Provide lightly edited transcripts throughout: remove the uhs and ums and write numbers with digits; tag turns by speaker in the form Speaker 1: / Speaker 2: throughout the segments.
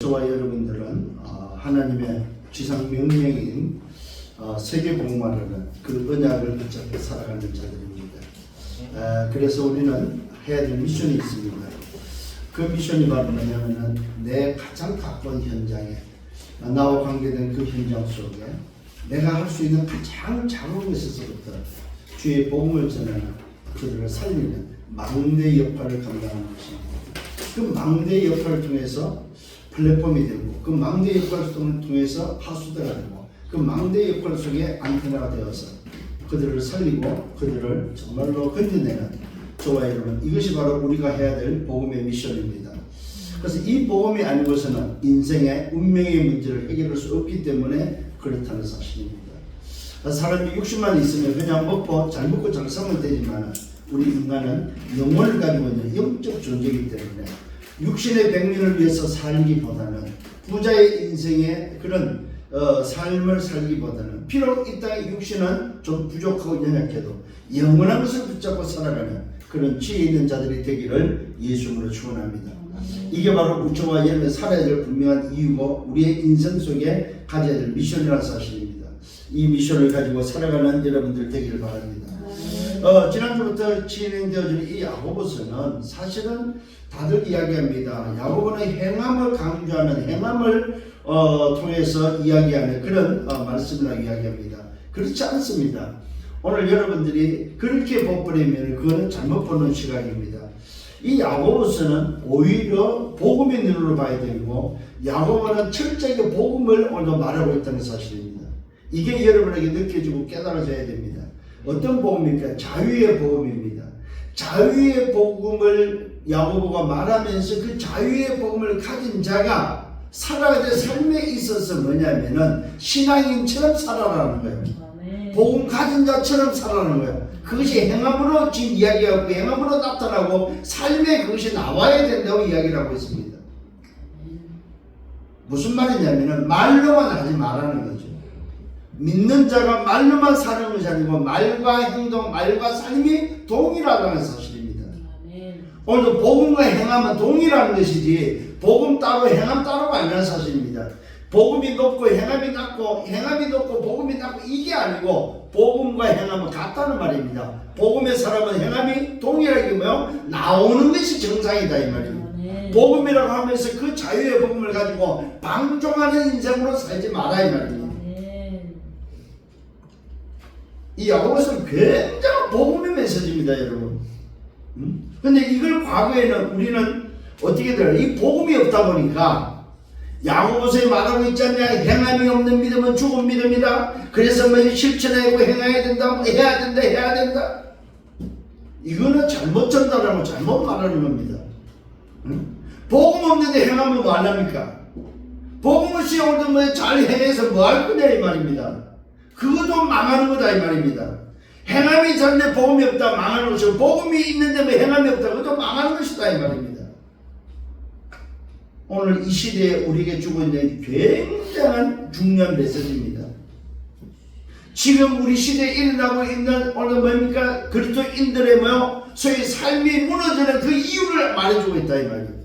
Speaker 1: 저와 여러분들은 하나님의 지상 명령인 세계복음화라는 그 언약을 붙잡고 살아가는 자들입니다. 그래서 우리는 해야 될 미션이 있습니다. 그 미션이 바로 뭐냐면은 내 가장 가까운 현장에, 나와 관계된 그 현장 속에 내가 할 수 있는 가장 작은 것에서부터 주의 복음을 전하는, 그들을 살리는 망대 역할을 감당하는 것입니다. 그 망대 역할을 통해서 플랫폼이 되고, 그 망대 역할을 통해서 하수대가 되고, 그 망대 역할 속에 안테나가 되어서 그들을 살리고 그들을 정말로 건져내는 저와 여러분, 이것이 바로 우리가 해야 될 복음의 미션입니다. 그래서 이 복음이 아니고서는 인생의 운명의 문제를 해결할 수 없기 때문에 그렇다는 사실입니다. 사람이 육신만 있으면 그냥 먹고 잘 먹고 잘 살면 되지만, 우리 인간은 영혼을 가지고 있는 영적 존재이기 때문에 육신의 백년을 위해서 살기보다는, 부자의 인생의 그런 삶을 살기보다는, 비록 이 땅의 육신은 좀 부족하고 연약해도 영원한 것을 붙잡고 살아가는 그런 지혜 있는 자들이 되기를 예수님으로 축원합니다. 이게 바로 저와 여러분이 살아야 될 분명한 이유고, 우리의 인생 속에 가져야 될 미션이라는 사실입니다. 이 미션을 가지고 살아가는 여러분들 되기를 바랍니다. 지난주부터 진행되어진 이 야고보서는 사실은 다들 이야기합니다. 야고보는 행함을 강조하는, 행함을 통해서 이야기하는 그런 말씀을 이야기합니다. 그렇지 않습니다. 오늘 여러분들이 그렇게 보버리면 그거는 잘못 보는 시각입니다. 이 야고보서는 오히려 복음의 눈으로 봐야 되고, 야고보는 철저하게 복음을 오늘 말하고 있다는 사실입니다. 이게 여러분에게 느껴지고 깨달아져야 됩니다. 어떤 복음입니까? 자유의 복음입니다. 자유의 복음을 야고보가 말하면서 그 자유의 복음을 가진 자가 살아야 될 삶에 있어서 뭐냐면은 신앙인처럼 살아라는 거예요. 복음 가진 자처럼 살아라는 거예요. 그것이 행함으로 지금 이야기하고 행함으로 나타나고 삶에 그것이 나와야 된다고 이야기를 하고 있습니다. 무슨 말이냐면은 말로만 하지 말라는 거죠. 믿는 자가 말로만 사는 것이 아니고 말과 행동, 말과 삶이 동일하다는 사실입니다. 오늘 복음과 행함은 동일한 것이지 복음 따로 행함 따로가 아니라는 사실입니다. 복음이 높고 행함이 낮고, 행함이 높고 복음이 낮고, 이게 아니고 복음과 행함은 같다는 말입니다. 복음의 사람은 행함이 동일하게 나오는 것이 정상이다 이 말입니다. 복음이라고 하면서 그 자유의 복음을 가지고 방종하는 인생으로 살지 마라 이 말입니다. 이 야고보서는 굉장히 복음의 메시지입니다 여러분. 근데 이걸 과거에는 우리는 어떻게 돼요? 이 복음이 없다 보니까 야고보서에 말하고 있지 않냐? 행함이 없는 믿음은 죽은 믿음이다. 그래서 뭐 실천하고 행해야 된다, 뭐 해야 된다, 해야 된다. 이거는 잘못 전달하고 잘못 말하는 겁니다. 복음 없는데 행하면 뭐 하랍니까? 복음 없이 오늘도 뭐 잘 행해서 뭐 할 거냐 이 말입니다. 그것도 망하는 거다 이 말입니다. 행함이 잘돼 복음이 없다 망하는 것이고, 복음이 있는데 뭐 행함이 없다 그것도 망하는 것이다 이 말입니다. 오늘 이 시대에 우리에게 주고 있는 굉장한 중요한 메시지입니다. 지금 우리 시대에 일어나고 있는 오늘 뭡니까? 그리스도인들의 소위 삶이 무너지는 그 이유를 말해주고 있다 이 말입니다.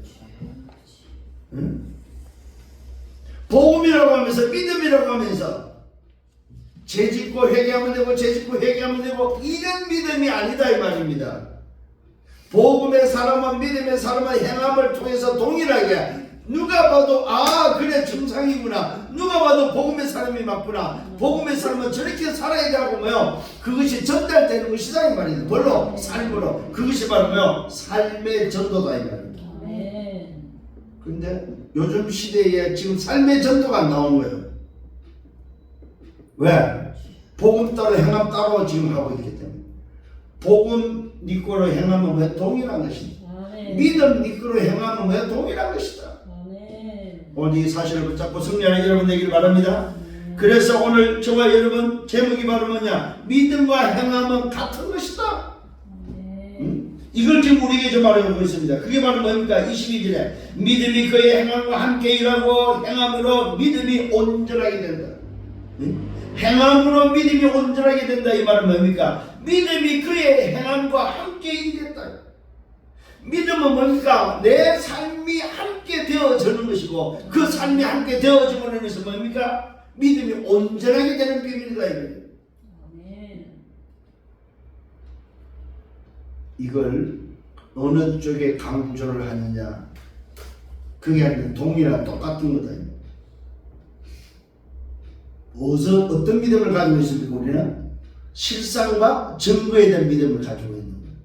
Speaker 1: 복음이라고 하면서, 믿음이라고 하면서 죄짓고 회개하면 되고 죄짓고 회개하면 되고, 이런 믿음이 아니다 이 말입니다. 복음의 사람은, 믿음의 사람은 행함을 통해서 동일하게 누가 봐도 그래 정상이구나, 누가 봐도 복음의 사람이 맞구나, 복음의 사람은 저렇게 살아야 되고 그것이 전달되는 것이다 이 말입니다. 뭘로? 삶으로. 그것이 바로 삶의 전도다 이 말입니다. 그런데 요즘 시대에 지금 삶의 전도가 안 나오는 거예요. 왜? 복음 따로 행함 따로 지금 하고 있기 때문에. 복음 니꺼로 행함은 왜 동일한 것이다. 믿음 니꺼로 행함은 왜 동일한 것이다. 오늘 이 사실을 붙잡고 승리하는 여러분 되기를 바랍니다. 그래서 오늘 저와 여러분 제목이 바로 뭐냐? 믿음과 행함은 같은 것이다. 이걸 지금 우리에게 좀 말해주고 있습니다. 그게 바로 뭡니까? 22절에 믿음이 그의 행함과 함께 일하고 행함으로 믿음이 온전하게 된다. 행함으로 믿음이 온전하게 된다 이 말은 뭡니까? 믿음이 그의 행함과 함께 일했다. 믿음은 뭡니까? 내 삶이 함께 되어지는 것이고 그 삶이 함께 되어짐으로 인해서 뭡니까? 믿음이 온전하게 되는 비밀이다 이거예요. 이걸 어느 쪽에 강조를 하느냐, 그게 아니라 동일한 똑같은 거다. 어떤 믿음을 가지고 있습니까? 우리는 실상과 증거에 대한 믿음을 가지고 있는 거예요.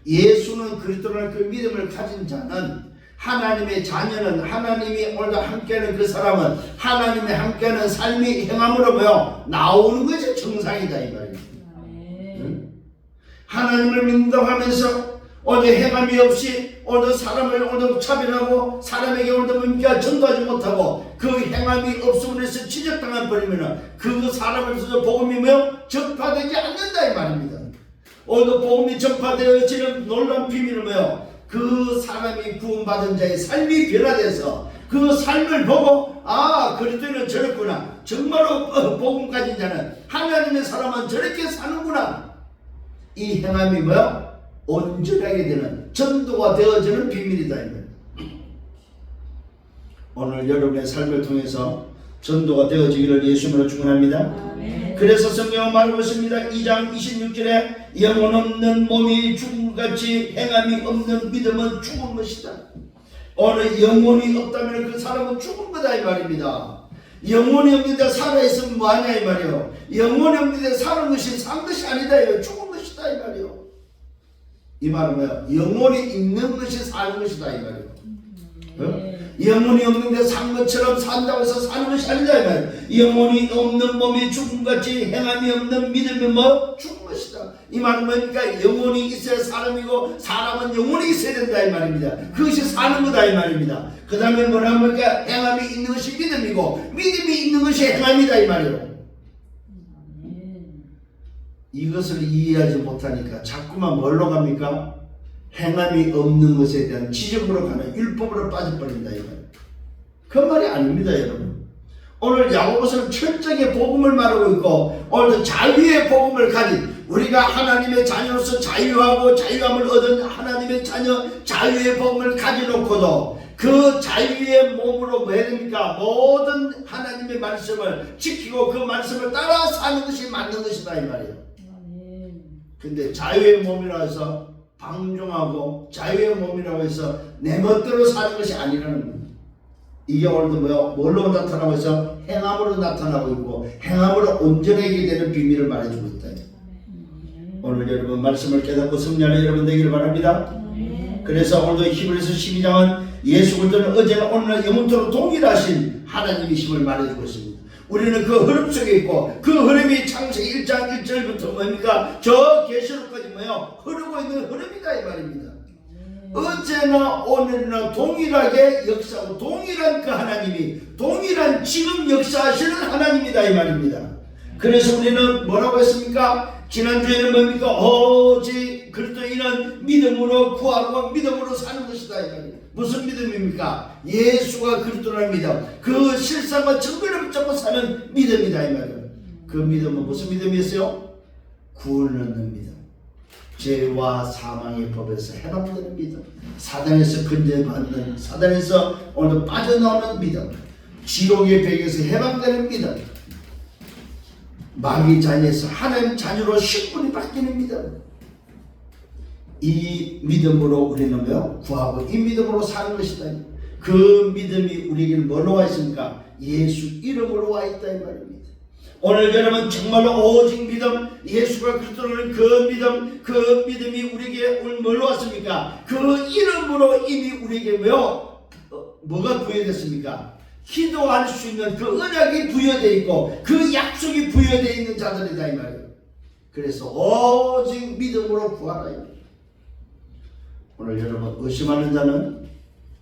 Speaker 1: 예수는 그리스도라는 그 믿음을 가진 자는, 하나님의 자녀는, 하나님이 오늘도 함께하는 그 사람은 하나님이 함께하는 삶이 행함으로 보여 나오는 것이 정상이다 이 말입니다. 응? 하나님을 믿는다고 하면서 오늘 행함이 없이 오늘 사람을 오늘 차별하고 사람에게 오늘 뭡니까? 전도하지 못하고 그 행함이 없음으로 해서 지적당한 버리면 그 사람을 통해서 복음이 뭐요? 전파되지 않는다 이 말입니다. 오늘 복음이 전파되어지는 놀라운 비밀은 뭐요? 그 사람이 구원받은 자의 삶이 변화돼서 그 삶을 보고 아 그리스도는 저렇구나, 정말로 복음 가진 자는 하나님의 사람은 저렇게 사는구나, 이 행함이 뭐요? 온전하게 되는 전도가 되어지는 비밀이다. 오늘 여러분의 삶을 통해서 전도가 되어지기를 예수님으로 축원합니다. 그래서 성경은 말하고 있습니다. 2장 26절에 영혼 없는 몸이 죽음같이 행함이 없는 믿음은 죽은 것이다. 오늘 영혼이 없다면 그 사람은 죽은 거다 이 말입니다. 영혼이 없는데 살아있으면 뭐하냐 이 말이요. 영혼이 없는데 사는 것이 산 것이 아니다 이거, 죽은 것이다 이 말이요. 이 말은 뭐야? 영혼이 있는 것이 사는 것이다 이 말이에요. 어? 영혼이 없는데 산 것처럼 산다고 해서 사는 것이 아니다 이 말이에요. 영혼이 없는 몸이 죽음같이 행함이 없는 믿음이 뭐? 죽은 것이다. 이 말은 뭡니까? 영혼이 있어야 사람이고 사람은 영혼이 있어야 된다 이 말입니다. 그것이 사는 거다 이 말입니다. 그 다음에 뭐라 합니까? 행함이 있는 것이 믿음이고 믿음이 있는 것이 행함이다 이 말이에요. 이것을 이해하지 못하니까 자꾸만 뭘로 갑니까? 행함이 없는 것에 대한 지적으로 가는 율법으로 빠져버린다 이 말이에요. 그 말이 아닙니다 여러분. 오늘 야고보서는 철저하게 복음을 말하고 있고 오늘도 자유의 복음을 가진, 우리가 하나님의 자녀로서 자유하고 자유함을 얻은 하나님의 자녀, 자유의 복음을 가져놓고도 그 자유의 몸으로 뭐 해야 됩니까? 모든 하나님의 말씀을 지키고 그 말씀을 따라 사는 것이 맞는 것이다 이 말이에요. 근데 자유의 몸이라고 해서 방종하고 자유의 몸이라고 해서 내 멋대로 사는 것이 아니라는 거예요. 이게 오늘도 뭐요? 뭘로 나타나고 해서 행함으로 나타나고 있고 행함으로 온전하게 되는 비밀을 말해주고 있다. 오늘 여러분 말씀을 깨닫고 승리하는 여러분 되기를 바랍니다. 그래서 오늘도 히브리서 12장은 예수 그리스도는 어제나 오늘날 영원토록 동일하신 하나님이심을 말해주고 있습니다. 우리는 그 흐름 속에 있고 그 흐름이 창세기 1장 1절부터 뭡니까? 저 계시록까지 뭐요? 흐르고 있는 흐름이다 이 말입니다. 어제나 오늘이나 동일하게 역사하고 동일한 그 하나님이 동일한 지금 역사하시는 하나님이다 이 말입니다. 그래서 우리는 뭐라고 했습니까? 지난주에는 뭡니까? 오직 그리스도인은 믿음으로 구하고 믿음으로 사는 것이다 이 말입니다. 무슨 믿음입니까? 예수가 그리스도라는 믿음, 그 실상과 증거를 붙잡고 사는 믿음이다 이 말이에요. 그 믿음은 무슨 믿음이었어요? 구원을 얻는 믿음, 죄와 사망의 법에서 해방되는 믿음, 사단에서 건져받는, 사단에서 오늘도 빠져나오는 믿음, 지옥의 벽에서 해방되는 믿음, 마귀 자녀에서 하나님 자녀로 신분이 바뀌는 믿음. 이 믿음으로 우리는 구하고 이 믿음으로 사는 것이다. 그 믿음이 우리에게는 뭘로 와 있습니까? 예수 이름으로 와 있다 이 말입니다. 오늘 여러분 정말로 오직 믿음, 예수가 그리스도는 그 믿음이 우리에게 오늘 뭘로 왔습니까? 그 이름으로 이미 우리에게 뭐가 부여됐습니까? 기도할 수 있는 그 언약이 부여되어 있고 그 약속이 부여되어 있는 자들이다 이 말이에요. 그래서 오직 믿음으로 구하라. 오늘 여러분 의심하는 자는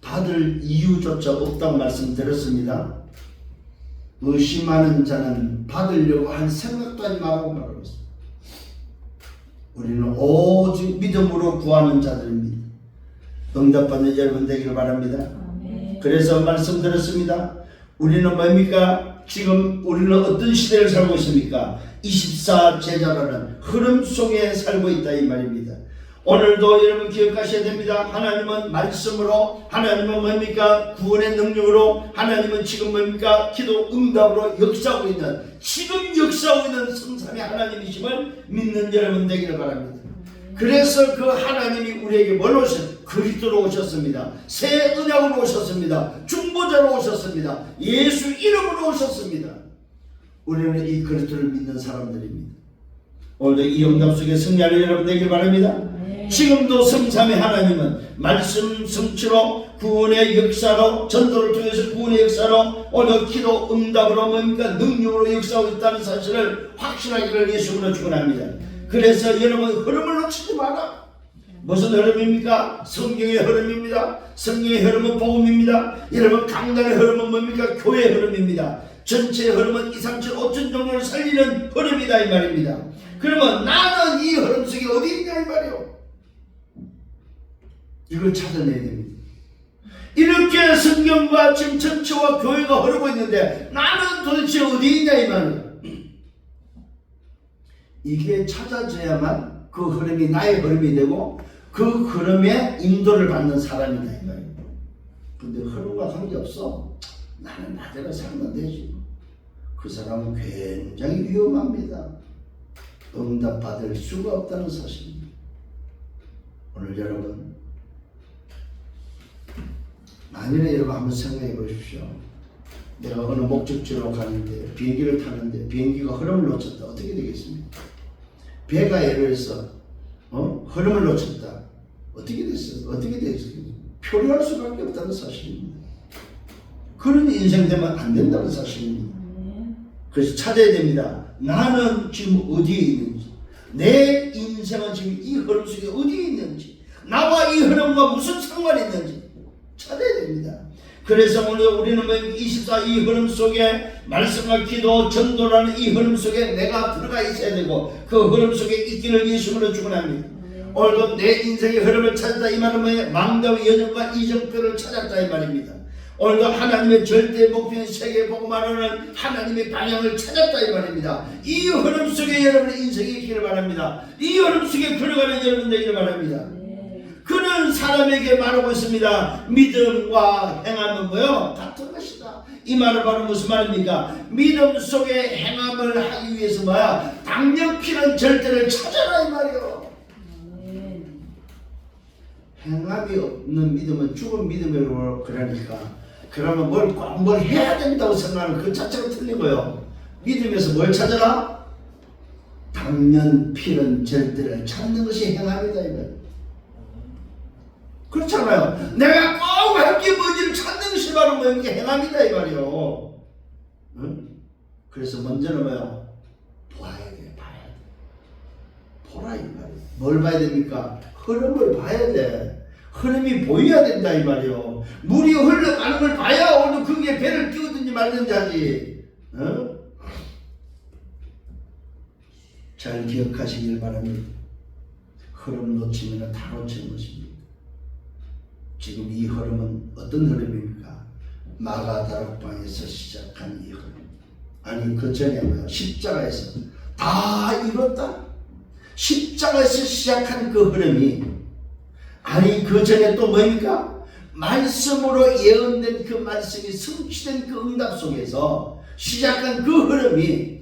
Speaker 1: 받을 이유조차 없다고 말씀드렸습니다. 의심하는 자는 받으려고 한 생각도 하지 말라고 말하고 있습니다. 우리는 오직 믿음으로 구하는 자들입니다. 응답받는 여러분 되기를 바랍니다. 그래서 말씀드렸습니다. 우리는 뭡니까? 지금 우리는 어떤 시대를 살고 있습니까? 24제자라는 흐름 속에 살고 있다 이 말입니다. 오늘도 여러분 기억하셔야 됩니다. 하나님은 말씀으로, 하나님은 뭡니까? 구원의 능력으로, 하나님은 지금 뭡니까? 기도 응답으로 역사하고 있는, 지금 역사하고 있는 성삼의 하나님이심을 믿는 여러분 되기를 바랍니다. 그래서 그 하나님이 우리에게 뭘 오셨? 그리스도로 오셨습니다. 새 언약으로 오셨습니다. 중보자로 오셨습니다. 예수 이름으로 오셨습니다. 우리는 이 그리스도를 믿는 사람들입니다. 오늘도 이 응답 속에 승리하는 여러분 되길 바랍니다. 지금도 성삼의 하나님은 말씀 성취로, 구원의 역사로, 전도를 통해서 구원의 역사로, 오늘 기도 응답으로 뭡니까? 능력으로 역사하고 있다는 사실을 확신하기를 예수님으로 축원합니다. 그래서 여러분 흐름을 놓치지 마라. 무슨 흐름입니까? 성경의 흐름입니다. 성경의 흐름은 복음입니다. 여러분 강단의 흐름은 뭡니까? 교회의 흐름입니다. 전체의 흐름은 2, 3, 7, 5천 종류를 살리는 흐름이다 이 말입니다. 그러면 나는 이 흐름 속에 어디 있냐 이 말이요. 이걸 찾아내야 됩니다. 이렇게 성경과 지금 전체와 교회가 흐르고 있는데 나는 도대체 어디 있냐 이 말이에요. 이게 찾아져야만 그 흐름이 나의 흐름이 되고 그 흐름에 인도를 받는 사람이다 이 말이에요. 근데 흐름과 관계없어. 나는 나대로 살면 되지. 그 사람은 굉장히 위험합니다. 응답받을 수가 없다는 사실입니다. 오늘 여러분 만일에 여러분 한번 생각해 보십시오. 내가 어느 목적지로 가는데 비행기를 타는데 비행기가 흐름을 놓쳤다. 어떻게 되겠습니까? 배가 예를 들어서 흐름을 놓쳤다. 어떻게 됐어요? 어떻게 되겠습니까? 표류할 수밖에 없다는 사실입니다. 그런 인생 되면 안 된다는 사실입니다. 그래서 찾아야 됩니다. 나는 지금 어디에 있는지, 내 인생은 지금 이 흐름 속에 어디에 있는지, 나와 이 흐름과 무슨 상관이 있는지 찾아야 됩니다. 그래서 오늘 우리는 24 이 흐름 속에 말씀과 기도, 전도라는 이 흐름 속에 내가 들어가 있어야 되고 그 흐름 속에 있기를 예수님으로 축원합니다. 오늘도 내 인생의 흐름을 찾았다 이 말은 뭐예요? 망대와 여정과 이정표를 찾았다 이 말입니다. 오늘도 하나님의 절대 목표인 세계 복음화라는 하나님의 방향을 찾았다 이 말입니다. 이 흐름 속에 여러분의 인생이 있기를 바랍니다. 이 흐름 속에 걸어가는 여러분 되기를 바랍니다. 그는 사람에게 말하고 있습니다. 믿음과 행함은 뭐요? 같은 것이다. 이 말은 바로 무슨 말입니까? 믿음 속에 행함을 하기 위해서 뭐야? 당력피는 절대를 찾아라 이 말이요. 행함이 없는 믿음은 죽은 믿음이라고 그러니까 그러면 뭘 해야 된다고 생각하는 그 자체가 틀린 거예요. 믿음에서 뭘 찾아라? 당년 피는 절대를 찾는 것이 행함이다 이 말. 그렇잖아요. 내가 꼭 할 게 뭔지를 찾는 것이 바로 뭐야? 이게 행함이다 이 말이요. 응? 그래서 먼저는 뭐야? 봐야 돼. 보라 이 말이야. 뭘 봐야 됩니까? 흐름을 봐야 돼. 흐름이 보여야 된다 이 말이요. 물이 흘러가는 걸 봐야 오늘 거기에 배를 띄우든지 말든지 하지. 어? 잘 기억하시길 바랍니다. 흐름 놓치면 다 놓치는 것입니다. 지금 이 흐름은 어떤 흐름입니까? 마가다락방에서 시작한 이 흐름. 아니 그 전에 뭐야? 십자가에서 다 이뤘다. 십자가에서 시작한 그 흐름이 아니 그 전에 또 뭡니까? 말씀으로 예언된 그 말씀이 성취된 그 응답 속에서 시작한 그 흐름이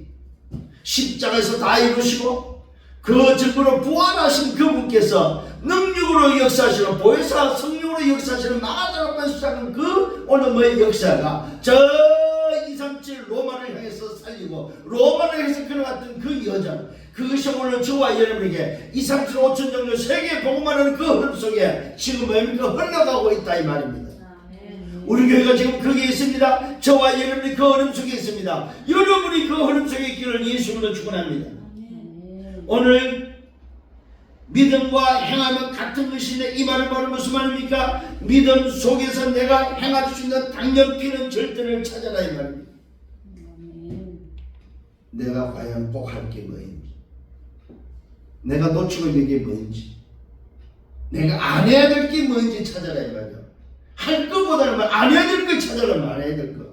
Speaker 1: 십자가에서 다 이루시고 그 증거로 부활하신 그분께서 능력으로 역사하시는 보혜사 성령으로 역사하시는 마가다락방에서 시작한 그 오늘 뭐의 역사가 저 237 로마를 향해서 살리고 로마를 향해서 걸어갔던 그 여정 그것이 오늘 저와 여러분에게 2, 3, 7, 5천 정도 세계 복음하는 그 흐름 속에 지금 뭡니까? 흘러가고 있다 이 말입니다. 우리 교회가 지금 거기에 있습니다. 저와 여러분이 그 흐름 속에 있습니다. 여러분이 그 흐름 속에 있기를 예수님으로 축원합니다. 오늘 믿음과 행함은 같은 것인데 이 말은 바로 무슨 말입니까? 믿음 속에서 내가 행할 수 있는 당연피는 절대를 찾아라 이 말입니다. 내가 과연 꼭 할 게 뭐인지, 내가 놓치고 있는 게 뭔지, 내가 안 해야 될 게 뭔지 찾아라 이 말이야. 할 것보다는 안 해야 될 걸 찾아라. 안 해야 될 거.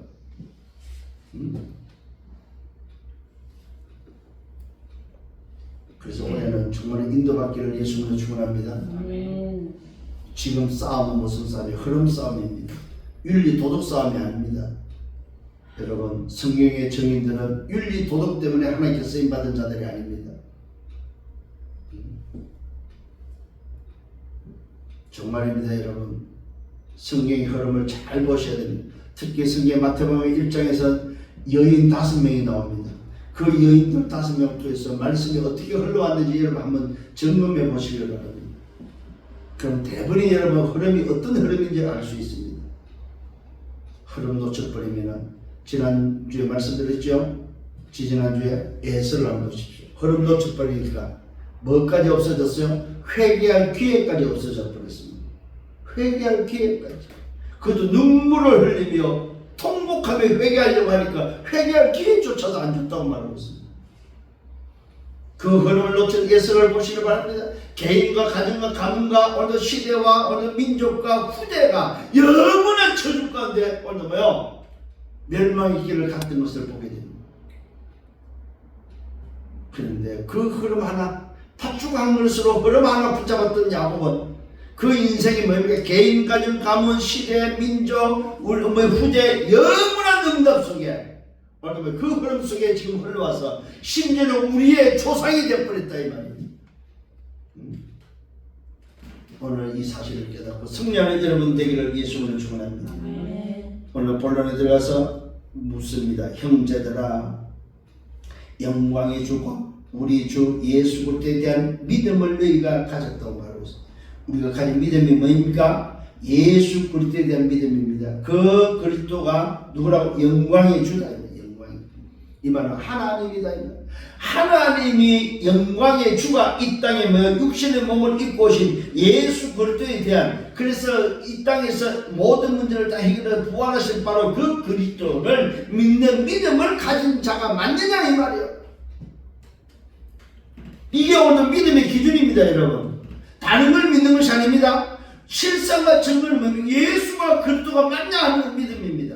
Speaker 1: 그래서 올해는 정말 주님으로 인도받기를 예수님으로 축원합니다.
Speaker 2: 아멘.
Speaker 1: 지금 싸움은 무슨 싸움이에요? 흐름 싸움입니다. 윤리 도덕 싸움이 아닙니다. 여러분, 성경의 증인들은 윤리 도덕 때문에 하나님께 쓰임 받은 자들이 아닙니다. 정말입니다. 여러분, 성경의 흐름을 잘 보셔야 됩니다. 특히 성경 마태복음 1장에서 여인 5명이 나옵니다. 그 여인들 5명 통해서 말씀이 어떻게 흘러왔는지 여러분 한번 점검해 보시길 바랍니다. 그럼 대부분이 여러분 흐름이 어떤 흐름인지 알 수 있습니다. 흐름 놓쳐버리면 지난주에 말씀드렸죠? 지지난주에 에서를 한번 보십시오. 흐름 놓쳐버리니까 뭐까지 없어졌어요? 회개할 기회까지 없어져 버렸습니다. 회개할 기회까지. 그것도 눈물을 흘리며 통곡하며 회개하려고 하니까 회개할 기회조차도 안 줬다고 말하고 있습니다. 그 흐름을 놓친 예수를 보시기 바랍니다. 개인과 가정과 가문과 어느 시대와 어느 민족과 후대가 영원한 저주 가운데 오늘 뭐요? 멸망의 길을 갔던 것을 보게 됩니다. 그런데 그 흐름 하나, 팥죽 한 그릇으로 흐름 하나 붙잡았던 야곱은 그 인생이 뭡니까? 개인, 가정, 가문, 시대, 민족, 우리 후대 영원한 응답 속에 그 흐름 속에 지금 흘러와서 심지어는 우리의 조상이 되어버렸다 이 말입니다. 오늘 이 사실을 깨닫고 승리하는 여러분 되기를 예수님을 축원합니다. 오늘 본론에 들어가서 묻습니다. 형제들아, 영광의 주고 우리 주 예수 그리스도에 대한 믿음을 너희가 가졌다고 말하고 있습니다. 우리가 가진 믿음이 뭐입니까? 예수 그리스도에 대한 믿음입니다. 그 그리스도가 누구라고? 영광의 주다. 영광이. 이 말은 하나님이다. 하나님이 영광의 주가 이 땅에 육신의 몸을 입고 오신 예수 그리스도에 대한, 그래서 이 땅에서 모든 문제를 다 해결해 부활하신 바로 그 그리스도를 믿는 믿음을 가진 자가 맞느냐 이 말이에요. 이게 오늘 믿음의 기준입니다. 여러분, 다른 걸 믿는 것이 아닙니다. 실상과 증거를 믿는 예수가 그리스도가 맞냐 하는 믿음입니다.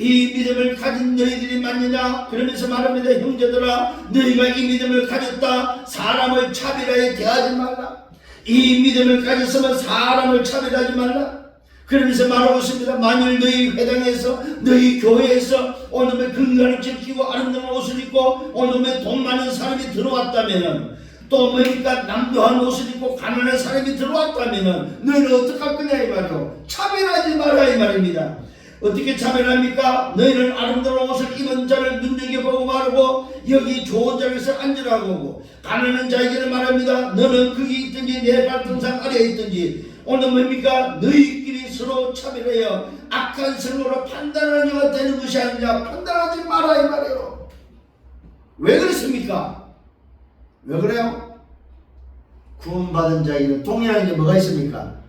Speaker 1: 이 믿음을 가진 너희들이 맞느냐? 그러면서 말합니다. 형제들아, 너희가 이 믿음을 가졌다. 사람을 차별하여 대하지 말라. 이 믿음을 가졌으면 사람을 차별하지 말라. 그러면서 말하고 있습니다. 만일 너희 회당에서, 너희 교회에서 오늘의 금관을 지키고 아름다운 옷을 입고 오늘의 돈 많은 사람이 들어왔다면은, 또 뭡니까? 남도한 옷을 입고 가난한 사람이 들어왔다면은 너희는 어떡할 거냐 이 말이요. 차별하지 마라 이 말입니다. 어떻게 차별합니까? 너희는 아름다운 옷을 입은 자를 눈여겨보고 말하고 여기 좋은 자리에서 앉으라고 하고, 가난한 자에게는 말합니다. 너는 거기 있든지 내 발등상 아래에 있든지, 오늘 뭡니까? 너희끼리 서로 차별하여 악한 성으로 판단하는 자가 되는 것이 아니라 판단하지 마라 이 말이에요. 왜 그렇습니까? 왜 그래요? 구원받은 자에게는 동일한 게 뭐가 있습니까?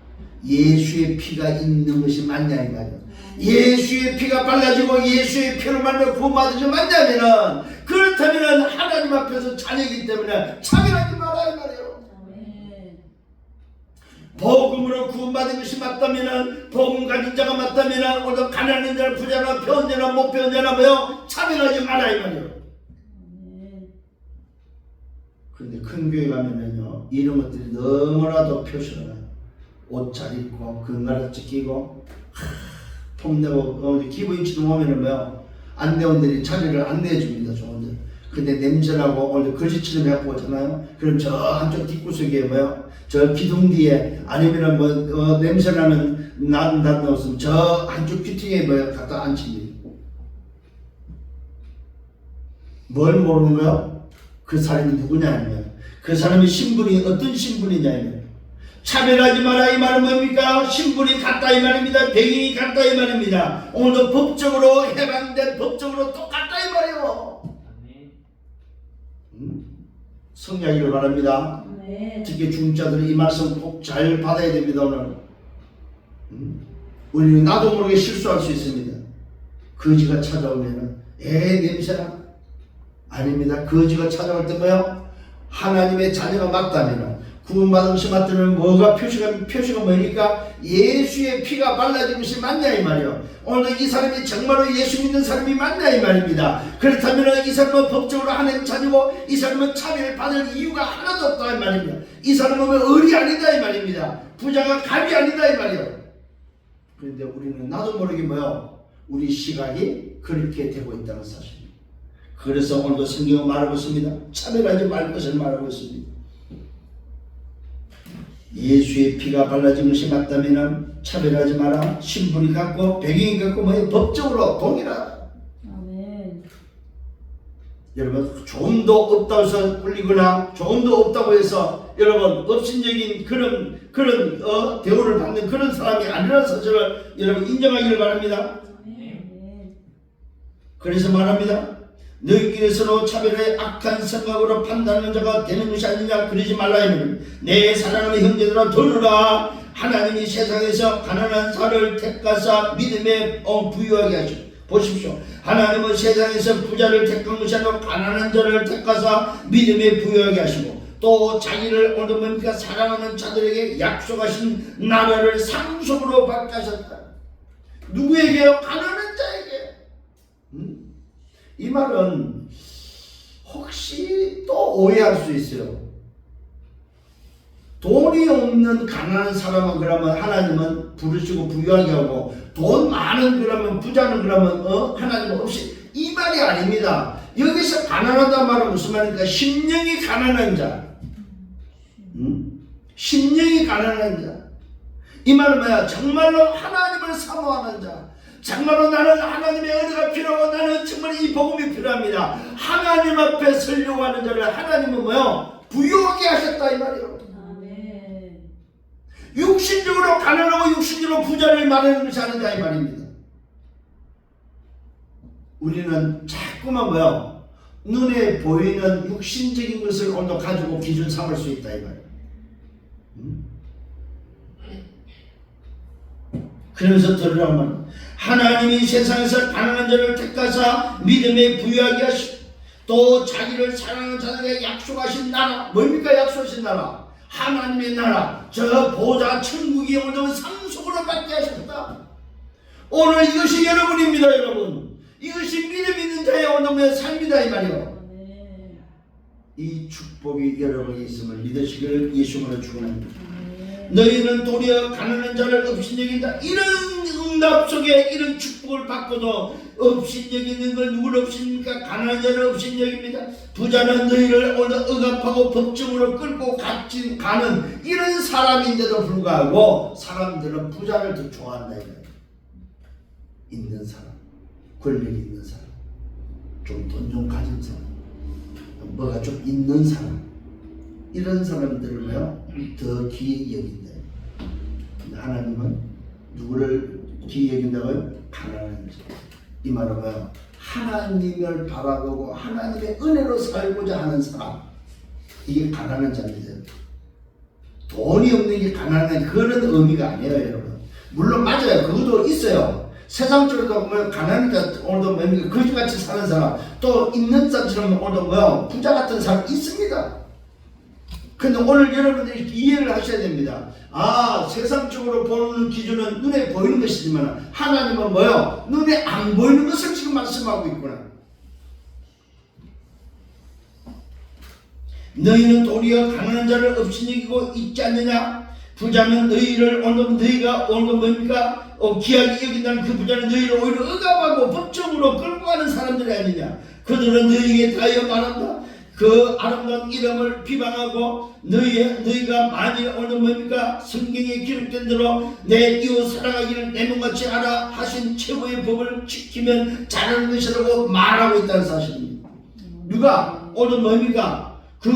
Speaker 1: 예수의 피가 있는 것이 맞냐 이 말이에요. 예수의 피가 발라지고 예수의 피를 만나 구원받으지 맞냐면은, 그렇다면은 하나님 앞에서 자녀이기 때문에 차별하지 마라 이 말이에요. 복음으로 구원받은 것이 맞다면은, 복음 가진 자가 맞다면은, 오늘 가난한 자나 부자나 배운 자나 못 배운 자나 뭐요? 차별하지 마라 이 말이에요. 그런데 큰 교회 가면은요, 이런 것들이 너무나도 표시를 해요. 옷 잘 입고 건강을 지키고 폼내고 기부인치도 보면은 뭐요, 안내원들이 자리를 안내해 줍니다. 좋은 데. 근데 냄새나고 오늘 거지처럼 해갖고 오잖아요. 그럼 저 한쪽 뒷구석에 뭐요, 저 기둥 뒤에, 아니면은 냄새나는 나는 없으면 저 한쪽 귀퉁이에 뭐요 갖다 앉힙니다. 뭘 모르는 거요? 그 사람이 누구냐 하면, 그 사람의 신분이 어떤 신분이냐 하면, 차별하지 마라 이 말은 뭡니까? 신분이 같다 이 말입니다. 배경이 같다 이 말입니다. 오늘도 법적으로 해방된, 법적으로 똑같다 이 말이에요. 성령이길 바랍니다. 특히 중자들은 이 말씀 꼭 잘 받아야 됩니다. 오늘 우리는 나도 모르게 실수할 수 있습니다. 거지가 찾아오면은 냄새나. 아닙니다. 거지가 찾아올 때 뭐요? 하나님의 자녀가 맞다면, 구원받은 것이 맞다면 뭐가 표시가 뭐니까 예수의 피가 발라진 것이 맞냐 이 말이요. 오늘 이 사람이 정말로 예수 믿는 사람이 맞냐 이 말입니다. 그렇다면 이 사람은 법적으로 하나님 자녀고 이 사람은 차별을 받을 이유가 하나도 없다 이 말입니다. 이 사람은 을이 아니다 이 말입니다. 부자가 갑이 아니다 이 말이요. 그런데 우리는 나도 모르게 뭐요, 우리 시각이 그렇게 되고 있다는 사실입니다. 그래서 오늘도 성경은 말하고 있습니다. 차별하지 말 것을 말하고 있습니다. 예수의 피가 발라진 것이 맞다면 차별하지 마라. 신분이 같고 배경이 같고 뭐 법적으로 동일하다.
Speaker 2: 아멘.
Speaker 1: 여러분 조금도 없다고 해서 꿀리거나 조금도 없다고 해서 여러분 업신적인 그런 대우를 받는 그런 사람이 아니라는 사실을 여러분 인정하기를 바랍니다.
Speaker 2: 아멘.
Speaker 1: 그래서 말합니다. 너희끼리 서로 차별해 악한 생각으로 판단하는 자가 되는 것이 아니냐. 그러지 말라 하면 내 사랑하는 형제들아 들으라. 하나님이 세상에서 가난한 자를 택하사 믿음에 부유하게 하시고, 보십시오. 하나님은 세상에서 부자를 택한 것이 아니라 가난한 자를 택하사 믿음에 부유하게 하시고, 또 자기를 오늘 뭡니까 사랑하는 자들에게 약속하신 나라를 상속으로 받게 하셨다. 누구에게요? 가난한 자에게. 이 말은 혹시 또 오해할 수 있어요. 돈이 없는 가난한 사람은 그러면 하나님은 부르시고 부유하게 하고, 돈 많은 그러면 부자는 그러면 하나님 없이, 이 말이 아닙니다. 여기서 가난하다 말은 무슨 말입니까? 심령이 가난한 자. 심령이 가난한 자. 이 말은 뭐야? 정말로 하나님을 사모하는 자. 정말로 나는 하나님의 은혜가 필요하고 나는 정말 이 복음이 필요합니다. 하나님 앞에 서려고 하는 자를 하나님은 뭐요? 부유하게 하셨다 이 말이에요.
Speaker 2: 아멘.
Speaker 1: 육신적으로 가난하고 육신적으로 부자를 말하는 것이 아니다 이 말입니다. 우리는 자꾸만 뭐요? 눈에 보이는 육신적인 것을 오늘 가지고 기준 삼을 수 있다 이 말이에요. 그러면서 들으라고 말합니다. 하나님이 세상에서 가난한 자를 택하사 믿음에 부유하게 하시고, 또 자기를 사랑하는 자들에게 약속하신 나라. 뭡니까 약속하신 나라? 하나님의 나라. 저 보좌 천국이 오늘 상속으로 받게 하셨다. 오늘 이것이 여러분입니다 여러분. 이것이 믿음 있는 자의 오늘의 삶이다 이 말이요.
Speaker 2: 아멘.
Speaker 1: 이 축복이 여러분이 있음을 믿으시기를 예수님으로 축원합니다. 너희는 도리어 가난한 자를 업신여긴다. 이런 응답 속에 이런 축복을 받고도 업신여기는 걸 누구를 업신입니까? 가난한 자를 업신여깁니다. 부자는 너희를 오늘 억압하고 법정으로 끌고 가는 이런 사람인데도 불구하고 사람들은 부자를 더 좋아한다 이거예요. 있는 사람, 권력이 있는 사람, 좀 돈 좀 가진 사람, 뭐가 좀 있는 사람, 이런 사람들을요 더 귀히 여긴다. 하나님은 누구를 귀히 여긴다고요? 가난한 자. 이 말은 뭐예요? 하나님을 바라보고 하나님의 은혜로 살고자 하는 사람, 이게 가난한 자입니다. 돈이 없는 게 가난한 그런 의미가 아니에요 여러분. 물론 맞아요. 그것도 있어요. 세상적으로 보면 가난하니까 오늘도 뭡니까 거지같이 사는 사람, 또 있는 사람처럼 오늘도 뭐요 부자 같은 사람 있습니다. 근데 오늘 여러분들이 이해를 하셔야 됩니다. 아, 세상적으로 보는 기준은 눈에 보이는 것이지만 하나님은 뭐요? 눈에 안 보이는 것을 지금 말씀하고 있구나. 너희는 도리어 가난한 자를 업신여기고 있지 않느냐? 부자는 너희를 너희가 오늘 뭡니까? 귀하게 여긴다는 그 부자는 너희를 오히려 억압하고 법정으로 끌고 가는 사람들이 아니냐? 그들은 너희에게 다하여 말한다. 그 아름다운 이름을 비방하고 너희가 만일 오늘 뭡니까? 성경에 기록된 대로 내 이웃 사랑하기를 내 몸같이 하라 하신 최고의 법을 지키면 잘하는 것이라고 말하고 있다는 사실입니다. 누가? 오늘 뭡니까? 그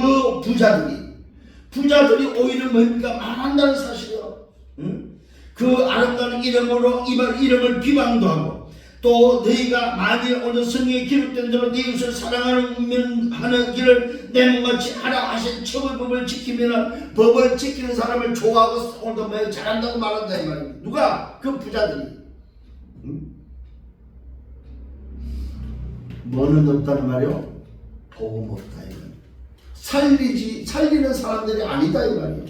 Speaker 1: 부자들이 오히려 뭡니까? 말한다는 사실이요. 응? 그 아름다운 이름으로 이름을 비방도 하고, 또 너희가 만일 오늘 성경에 기록된 대로 네 이웃을 사랑하는 길을 내 몸같이 하라 하신 처벌법을 지키면 법을 지키는 사람을 좋아하고 오늘도 뭐 잘한다고 말한다 이 말입니다. 누가? 그 부자들이. 응? 뭐는 없다는 말이요? 복음 없다 이거. 살리는 사람들이 아니다 이 말이에요.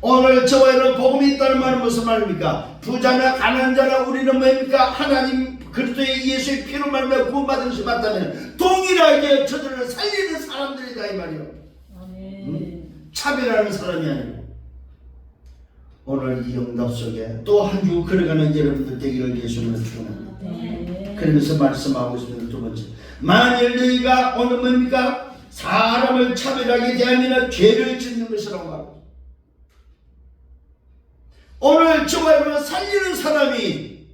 Speaker 1: 오늘 저와 여러분 복음이 있다는 말은 무슨 말입니까? 부자나 가난한 자나 우리는 뭡니까? 하나님 그리스도의 예수의 피로 말미암아 구원받은 것이 맞다면 동일하게 저들을 살리는 사람들이다 이 말이에요.
Speaker 2: 아멘.
Speaker 1: 차별하는 사람이 아니고. 오늘 이 응답 속에 또 한 주 걸어가는 여러분들 되기를 예수님을 축원합니다.
Speaker 2: 아멘.
Speaker 1: 그러면서 말씀하고 있습니다. 두 번째, 만일 너희가 오늘 뭡니까? 사람을 차별하게 대하면 죄를 짓는 것이라고 말합니다. 오늘 저와 여러분 살리는 사람이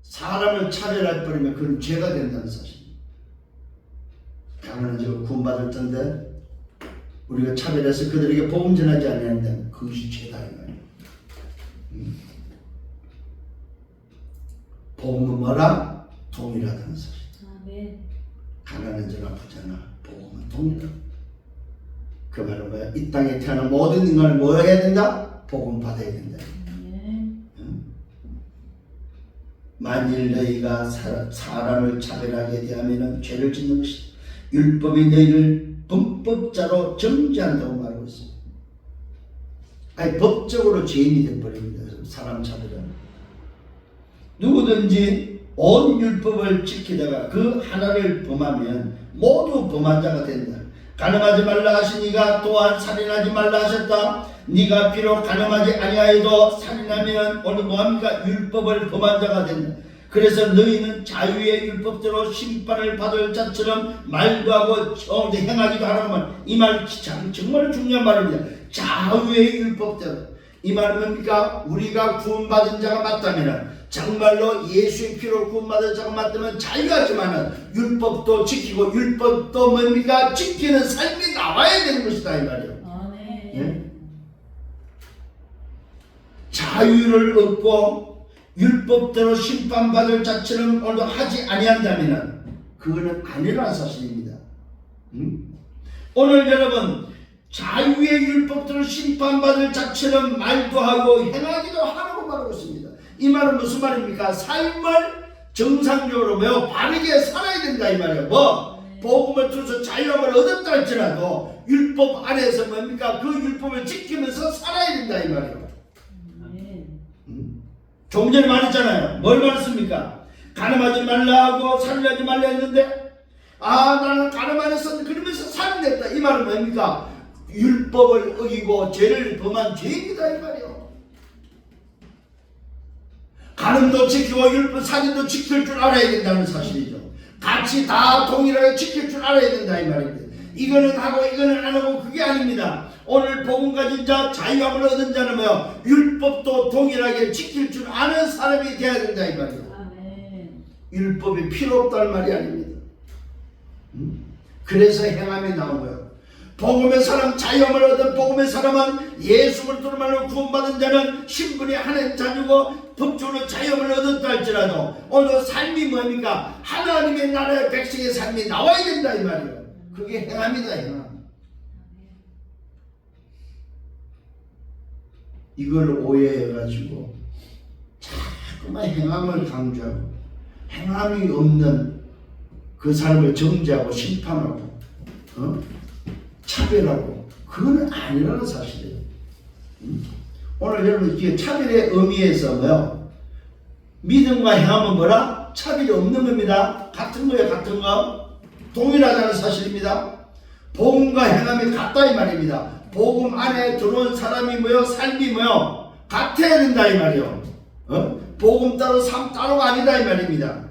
Speaker 1: 사람을 차별할 뻔하면 그건 죄가 된다는 사실입니다. 가난한 자가 구원받을 텐데 우리가 차별해서 그들에게 복음 전하지 않는다면 그것이 죄다 이 말이에요. 복음은 뭐라? 동일하다는 사실.
Speaker 2: 아멘.
Speaker 1: 가난한 자나 부자나 복음은 동일하다. 그 말은 뭐야? 이 땅에 태어난 모든 인간을 뭐 해야 된다? 복음 받아야 된다. 만일 너희가 사람을 차별하게 대하면 죄를 짓는 것이다. 율법이 너희를 범법자로 정죄한다고 말하고 있습니다. 아니 법적으로 죄인이 되어버립니다. 사람 차별하는. 누구든지 온 율법을 지키다가 그 하나를 범하면 모두 범한 자가 된다. 간음하지 말라 하시니가 또한 살인하지 말라 하셨다. 네가 비록 간음하지 아니하여도 살인하면 오늘 뭐합니까? 율법을 범한 자가 된다. 그래서 너희는 자유의 율법대로 심판을 받을 자처럼 말도 하고 행하기도 하라면 이 말 정말 중요한 말입니다. 자유의 율법대로. 이 말은 뭡니까? 우리가 구원받은 자가 맞다면 정말로 예수의 피로 구원받은 자가 맞다면 자유하지만은 율법도 지키고 율법도 뭡니까? 지키는 삶이 나와야 되는 것이다 이 말이에요.
Speaker 2: 아멘.
Speaker 1: 예? 자유를 얻고 율법대로 심판받을 자처럼 오늘도 하지 아니한다면 그거는 아니라는 사실입니다. 오늘 여러분 자유의 율법대로 심판받을 자처럼 말도 하고 행하기도 하라고 말하고 있습니다. 이 말은 무슨 말입니까? 삶을 정상적으로 매우 바르게 살아야 된다 이 말이에요. 뭐? 복음을 통해서 자유함을 얻었다 할지라도 율법 안에서 뭡니까? 그 율법을 지키면서 살아야 된다 이 말이에요. 조금 전에 말했잖아요. 뭘 말했습니까? 간음하지 말라 하고 살인하지 말라 했는데 나는 간음 안 했었는데 그러면서 살인했다. 이 말은 뭡니까? 율법을 어기고 죄를 범한 죄입니다 이 말이에요. 간음도 지키고 율법 살인도 지킬 줄 알아야 된다는 사실이죠. 같이 다 동일하게 지킬 줄 알아야 된다 이 말입니다. 이거는 하고 이거는 안 하고 그게 아닙니다. 오늘 복음 가진 자, 자유함을 얻은 자는 뭐요? 율법도 동일하게 지킬 줄 아는 사람이 되어야 된다 이 말이에요.
Speaker 2: 아멘.
Speaker 1: 율법이 필요 없다는 말이 아닙니다. 그래서 행함이 나오고요. 복음의 사람, 자유함을 얻은 복음의 사람은 예수 그리스도로 말로 구원받은 자는 신분이 하나님 자녀고 법적으로 자유함을 얻었다 할지라도 오늘 삶이 뭡니까? 하나님의 나라의 백성의 삶이 나와야 된다 이 말이에요. 그게 행함이다 행함. 이걸 오해해가지고 자꾸만 행함을 강조하고 행함이 없는 그 사람을 정죄하고 심판하고 차별하고 그거는 아니라는 사실이에요. 오늘 여러분 이게 차별의 의미에서 뭐요? 믿음과 행함은 뭐라? 차별이 없는 겁니다. 같은 거예요. 같은 거. 동일하다는 사실입니다. 복음과 행함이 같다 이 말입니다. 복음 안에 들어온 사람이 뭐요? 삶이 뭐요? 같아야 된다 이 말이요. 복음 따로 삶 따로가 아니다 이 말입니다.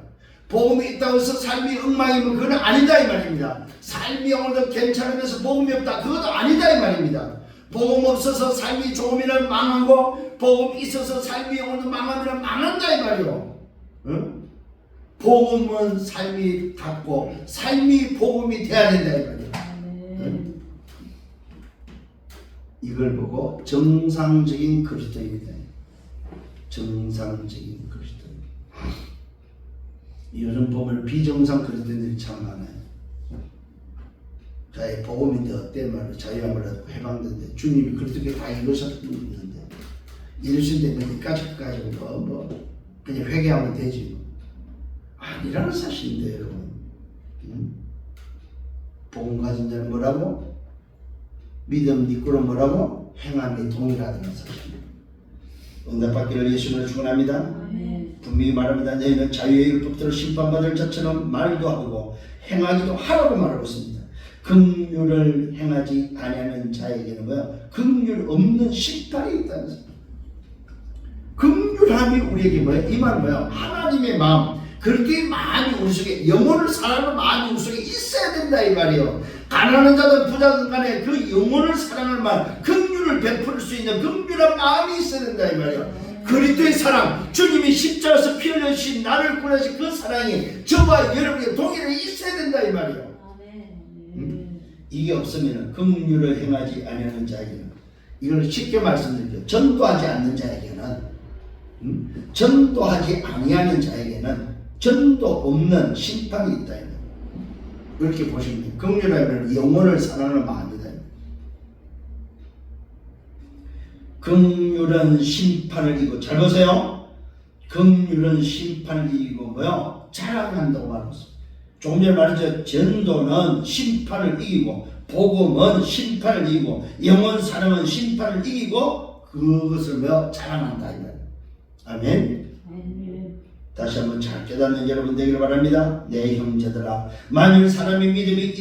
Speaker 1: 복음이 있다고 해서 삶이 엉망이면 그건 아니다 이 말입니다. 삶이 오늘도 괜찮으면서 복음이 없다 그것도 아니다 이 말입니다. 복음 없어서 삶이 좋으면 망하고 복음 있어서 삶이 오늘도 망하면 망한다 이 말이요. 복음은 삶이 같고 삶이 복음이 돼야 된다 이 말이에요. 이걸 보고 정상적인 그리스도입니다. 정상적인 그리스도. 요즘 보면 비정상 그리스도인들이 참 많아요. 자기 복음인데 어때 말로 자유함을 얻고 해방된데 주님이 그렇게 다 이루셨는데 이루신데 몇까지 뭐 그냥 회개하면 되지 뭐. 아니라는 사실인데 여러분. 복음 가진 자는 뭐라고? 믿음 믿고는 뭐라고? 행함이 동일하다는 사실입니다. 응답받기를 예수님을 축원합니다.
Speaker 2: 아멘.
Speaker 1: 분명히 말합니다. 너희는 자유의 율법대로 심판받을 자처럼 말도 하고 행하기도 하라고 말하고 있습니다. 긍휼을 행하지 아니하는 자에게는 뭐야? 긍휼 없는 심판이 있다는 것입니다. 긍휼함이 우리에게 뭐야? 이 말은 뭐야? 하나님의 마음, 그렇게 마음이 우리 속에, 영혼을 사랑하는 마음이 우리 속에 있어야 된다 이 말이에요. 가난한 자든 부자든 간에 그 영혼을 사랑하는 마음, 긍휼을 베풀 수 있는 긍휼한 마음이 있어야 된다 이 말이에요. 그리스도의 사랑, 주님이 십자가에서 피 흘려주신 나를 구하신 그 사랑이 저와 여러분의 동일하게 있어야 된다 이 말이에요. 이게 없으면 긍휼을 행하지 아니하는 자에게는, 이걸 쉽게 말씀드릴게요. 전도하지 않는 자에게는, 전도하지 아니하는 자에게는 전도 없는 심판이 있다. 이렇게 보시면 돼요. 긍휼하면 영혼을 사랑하는 마음이다. 긍휼은 심판을 이기고, 잘 보세요. 긍휼은 심판을 이기고 뭐요? 자랑한다고 말하고 있습니다. 조금 전에 말했죠. 전도는 심판을 이기고, 복음은 심판을 이기고, 영혼 사랑은 심판을 이기고, 그것을 뭐요? 자랑한다. 아멘. 다시 한번 잘 깨닫는 여러분 되기를 바랍니다. 내 형제들아, 만일 사람의 믿음이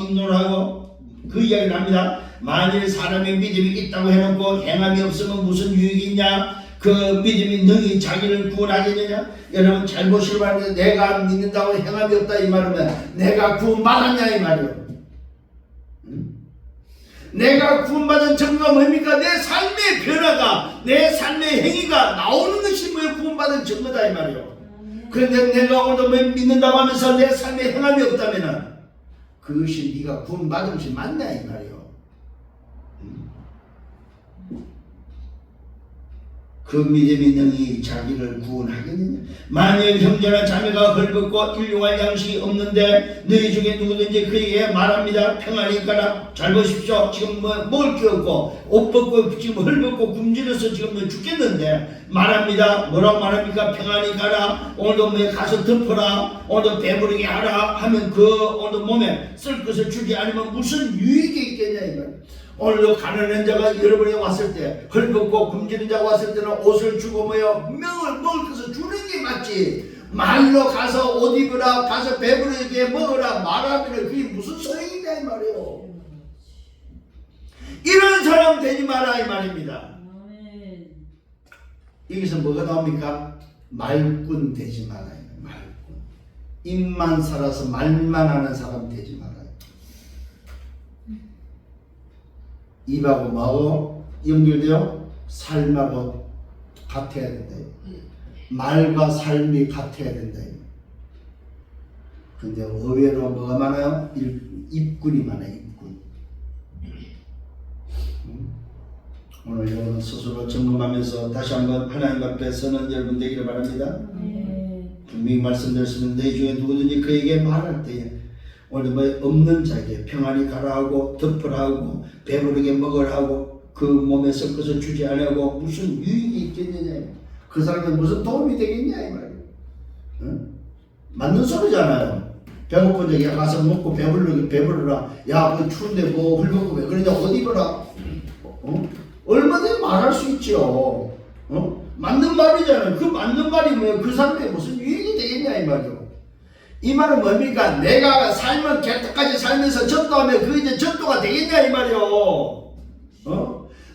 Speaker 1: 있노라고 그 이야기를 합니다. 만일 사람의 믿음이 있다고 해놓고 행함이 없으면 무슨 유익이 있냐? 그 믿음이 능히 자기를 구원하겠느냐? 여러분 잘 보시기 바랍니다. 내가 믿는다고 행함이 없다 이 말이면 내가 구원받았냐 이 말이요. 내가 구원받은 증거가 뭡니까? 내 삶의 변화가, 내 삶의 행위가 나오는 것이 뭐예요? 구원받은 증거다 이 말이요. 그런데 내가 오늘 믿는다고 하면서 내 삶에 행함이 없다면 그것이 네가 구원받은 것이 맞냐 이 말이요. 그 믿음이 능히 자기를 구원하겠느냐? 만일 형제나 자매가 헐벗고 일용할 양식이 없는데 너희 중에 누구든지 그에게 말합니다. 평안히 가라. 잘 보십시오. 지금 뭐 먹을 게 없고 옷 벗고 지금 헐벗고 굶주려서 지금 죽겠는데 말합니다. 뭐라고 말합니까? 평안히 가라. 오늘도 뭐 가서 덮어라. 오늘도 배부르게 하라 하면 그 오늘 몸에 쓸 것을 주지 않으면 무슨 유익이 있겠냐 이 말. 오늘도 가난한 자가 여러분이 왔을 때, 헐벗고 굶주린 자가 왔을 때는 옷을 주고 뭐요? 명을 먹을 것을 주는 게 맞지. 말로 가서 옷 입으라, 가서 배부르게 먹으라 말하면 그게 무슨 소용이냐 이 말이에요. 이런 사람 되지 마라 이 말입니다. 여기서 뭐가 나옵니까? 말꾼 되지 마라. 말꾼. 입만 살아서 말만 하는 사람 되지 마라. 입하고 마하고 연결되어 삶하고 같아야 된다. 말과 삶이 같아야 된다. 근데 의외로 뭐가 많아요? 입군이 많아요. 입군. 오늘 여러분 스스로 점검하면서 다시 한번 하나님 앞에 서는 여러분 되기를 바랍니다. 분명히 말씀드렸습니다. 내 중에 누구든지 그에게 말할 때에 오늘 뭐 없는 자에게 평안히 가라 하고 덮으라 하고 배부르게 먹으라 하고 그 몸에 쓸 것을 주지 않으고 무슨 유익이 있겠느냐. 그 사람한테 무슨 도움이 되겠냐 이 말이에요. 응? 맞는 소리잖아요. 배고픈 자에게 가서 먹고 배부르라. 야, 그 추운데 뭐 헐벗고 왜 그러냐. 옷 입어라. 얼마든지 말할 수 있죠. 맞는 말이잖아요. 그 맞는 말이 뭐예요? 그 사람에게 무슨 유익이 되겠냐 이 말이에요. 이 말은 뭡니까? 내가 삶을 개떡까지 살면서 전도하면 그게 이제 전도가 되겠냐 이 말이요.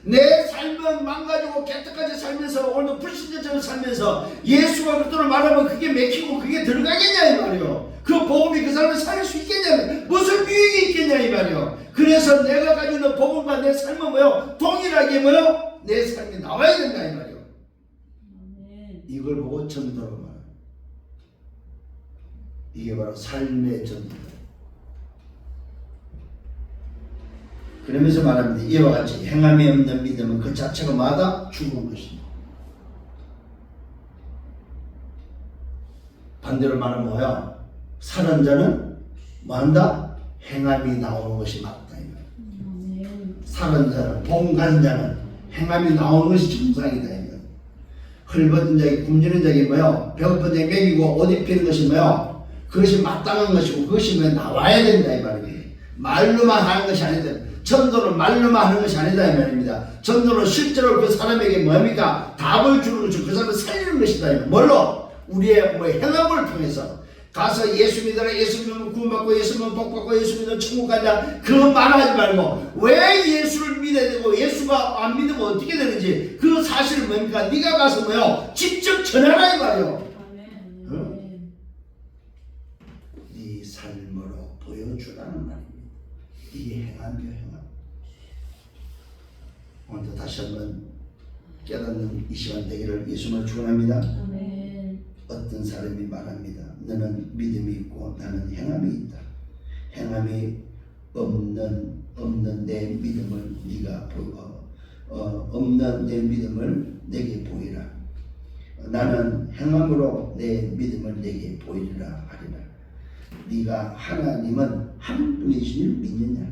Speaker 1: 내 삶은 망가지고 개떡까지 살면서 오늘 불신자처럼 살면서 예수와 그리스도를 말하면 그게 맥히고 그게 들어가겠냐 이 말이요. 그 복음이 그 사람을 살릴 수 있겠냐, 무슨 유익이 있겠냐 이 말이요. 그래서 내가 가지고 있는 복음과 내 삶은 뭐요? 동일하게 뭐요? 내 삶이 나와야 된다 이 말이요. 이걸 보고 전도로 말해요. 이게 바로 삶의 전도다. 그러면서 말합니다. 이와 같이 행함이 없는 믿음은 그 자체가 마다 죽은 것입니다. 반대로 말하면 뭐야? 사는 자는 뭐한다? 행함이 나오는 것이 맞다. 사는 자는, 복 가진 자는 행함이 나오는 것이 정상이다. 헐벗은 자에게, 굶주린 자에게 뭐요? 배고픈 자에게 먹이고 옷 입히는 것이 뭐요? 그것이 마땅한 것이고 그것이 뭐 나와야 된다 이 말이에요. 말로만 하는 것이 아니다. 전도는 말로만 하는 것이 아니다 이 말입니다. 전도는 실제로 그 사람에게 뭡니까? 답을 주는 것이고 그 사람을 살리는 것이다. 뭘로? 우리의 행함을 통해서 가서 예수 믿어라, 예수 믿으면 구원받고 예수 믿으면 복받고 예수 믿으면 천국 가자, 그 말하지 말고 왜 예수를 믿어야 되고 예수가 안 믿으면 어떻게 되는지 그 사실을 뭡니까? 네가 가서 뭐요? 직접 전하라 이 말이요.
Speaker 2: 아멘.
Speaker 1: 응? 네 삶으로 보여주라는 말입니다. 이게 행함이요, 행함. 오늘도 다시 한번 깨닫는 이 시간 되기를 예수님을 축원합니다.
Speaker 2: 아멘.
Speaker 1: 어떤 사람이 말합니다. 너는 믿음이 있고 나는 행함이 있다. 행함이 없는 내 믿음을 네가 없는 내 믿음을 내게 보이라. 나는 행함으로 내 믿음을 내게 보이리라 하리라. 네가 하나님은 한 분이시를 믿느냐?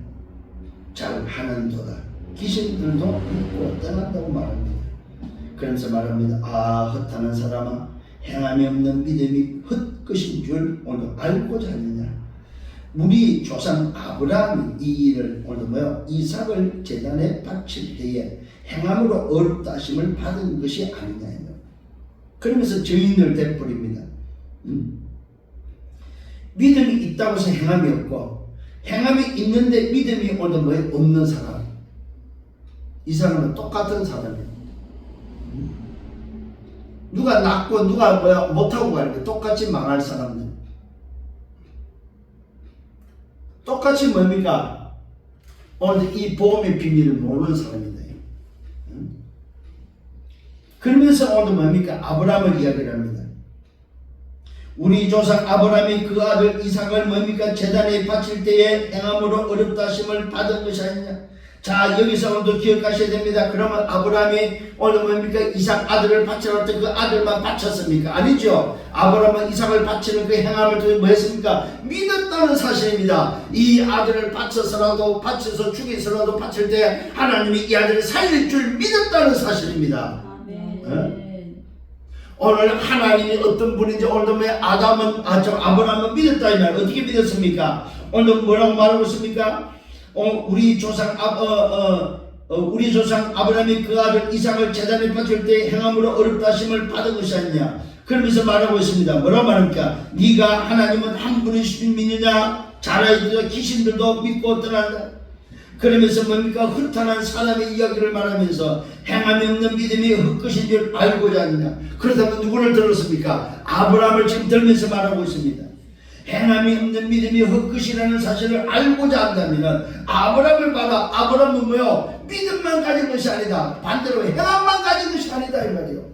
Speaker 1: 잘 하는도다. 귀신들도 믿고 떠난다고 말합니다. 그러면서 말합니다. 아, 헛하는 사람아, 행함이 없는 믿음이 헛것인 줄 오늘 알고자 하느냐. 우리 조상 아브라함이 이 일을 오늘 뭐요? 이삭을 제단에 바칠 때에 행함으로 어렵다 하심을 받은 것이 아니냐. 그러면서 증인을 되버립니다. 믿음이 있다고 해서 행함이 없고, 행함이 있는데 믿음이 오늘 뭐예요? 없는 사람. 이 사람은 똑같은 사람이에요. 누가 낫고 누가 뭐야 못하고 가는데 똑같이 망할 사람들. 똑같이 뭡니까? 오늘 이 복음의 비밀을 모르는 사람이다. 그러면서 오늘 뭡니까? 아브라함을 이야기를 합니다. 우리 조상 아브라함이 그 아들 이삭을 뭡니까? 제단에 바칠 때에 행함으로 어렵다 하심을 받은 것이 아니냐. 자, 여기서 오늘도 기억하셔야 됩니다. 그러면 아브라함이 오늘 뭡니까? 이삭 아들을 바치러 때 그 아들만 바쳤습니까? 아니죠. 아브라함은 이삭을 바치는 그 행함을 통해 뭐 했습니까? 믿었다는 사실입니다. 이 아들을 바쳐서 죽여서라도 바칠 때 하나님이 이 아들을 살릴 줄 믿었다는 사실입니다.
Speaker 2: 아멘.
Speaker 1: 오늘 하나님이 어떤 분인지 오늘도 왜 아브라함은 믿었다 이 말. 어떻게 믿었습니까? 오늘 뭐라고 말하고 있습니까? 우리 조상 아브라함이 그 아들 이삭을 제단에 바칠 때 행함으로 어렵다 하심을 받은 것이 아니냐. 그러면서 말하고 있습니다. 뭐라고 말합니까? 네가 하나님은 한 분이신 믿느냐? 자라이들과 귀신들도 믿고 떠난다. 그러면서 뭡니까? 흩어난 사람의 이야기를 말하면서 행함이 없는 믿음이 헛것인 줄 알고자 하느냐. 그렇다면 누구를 들었습니까? 아브라함을 지금 들면서 말하고 있습니다. 행함이 없는 믿음이 헛것이라는 사실을 알고자 한다면 아브라함을 봐라. 아브라함은 뭐요? 믿음만 가진 것이 아니다. 반대로 행함만 가진 것이 아니다 이 말이요.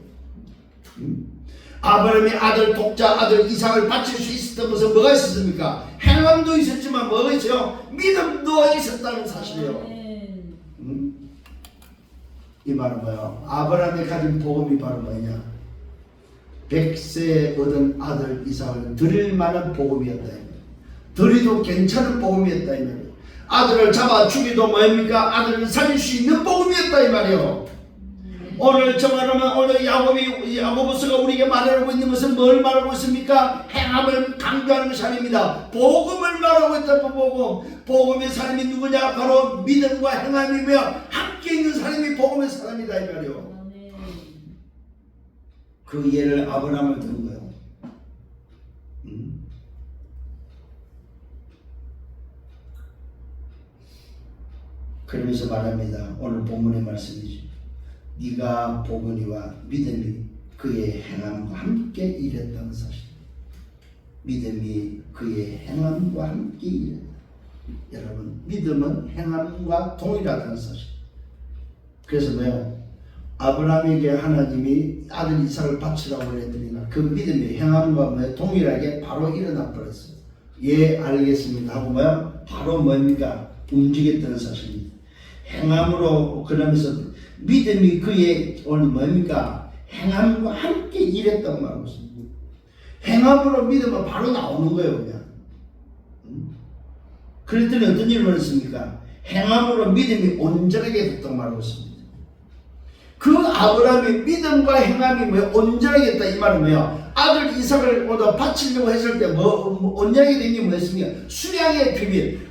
Speaker 1: 아브라함이 독자 아들 이삭을 바칠 수 있었던 것은 뭐가 있었습니까? 행함도 있었지만 뭐가 있어요? 믿음도 있었다는 사실이요. 이 말은 뭐예요? 아브라함이 가진 복음이 바로 뭐냐? 100세에 얻은 아들 이삭을 드릴 만한 복음이었다. 드리도 괜찮은 복음이었다 이 말이에요. 아들을 잡아 죽이도 뭐입니까? 아들을 살릴 수 있는 복음이었다 이 말이에요. 오늘 정하면 오늘 야고보서가 우리에게 말하고 있는 것은 뭘 말하고 있습니까? 행함을 강조하는 것이 아닙니다. 복음을 말하고 있다고. 복음의 사람이 누구냐? 바로 믿음과 행함이며 함께 있는 사람이 복음의 사람이다 이 말이에요. 그 예를 아브라함을 든 거예요. 그러면서 말합니다. 오늘 본문의 말씀이죠. 네가 보거니와 믿음이 그의 행함과 함께 일했다는 사실. 믿음이 그의 행함과 함께 일했다. 여러분, 믿음은 행함과 동일하다는 사실. 그래서 뭐예요? 아브라함에게 하나님이 아들 이삭을 바치라고 했더니 그 믿음이 행함과 동일하게 바로 일어나 버렸어요. 예, 알겠습니다 하고 뭐야? 바로 뭡니까? 움직였다는 사실입니다. 행함으로 그러면서 믿음이 그의 오늘 뭡니까? 행함과 함께 일했다고 말하고 있습니다. 행함으로 믿음은 바로 나오는 거예요, 그냥. 그랬더니 어떤 일을 벌였습니까? 행함으로 믿음이 온전하게 됐다고 말하고 있습니다. 그 아브라함의 믿음과 행함이 뭐야? 온전하게 했다. 이 말은 뭐야? 아들 이삭을 바치려고 했을 때 온전하게 된 게 뭐였습니까? 수양의 비밀.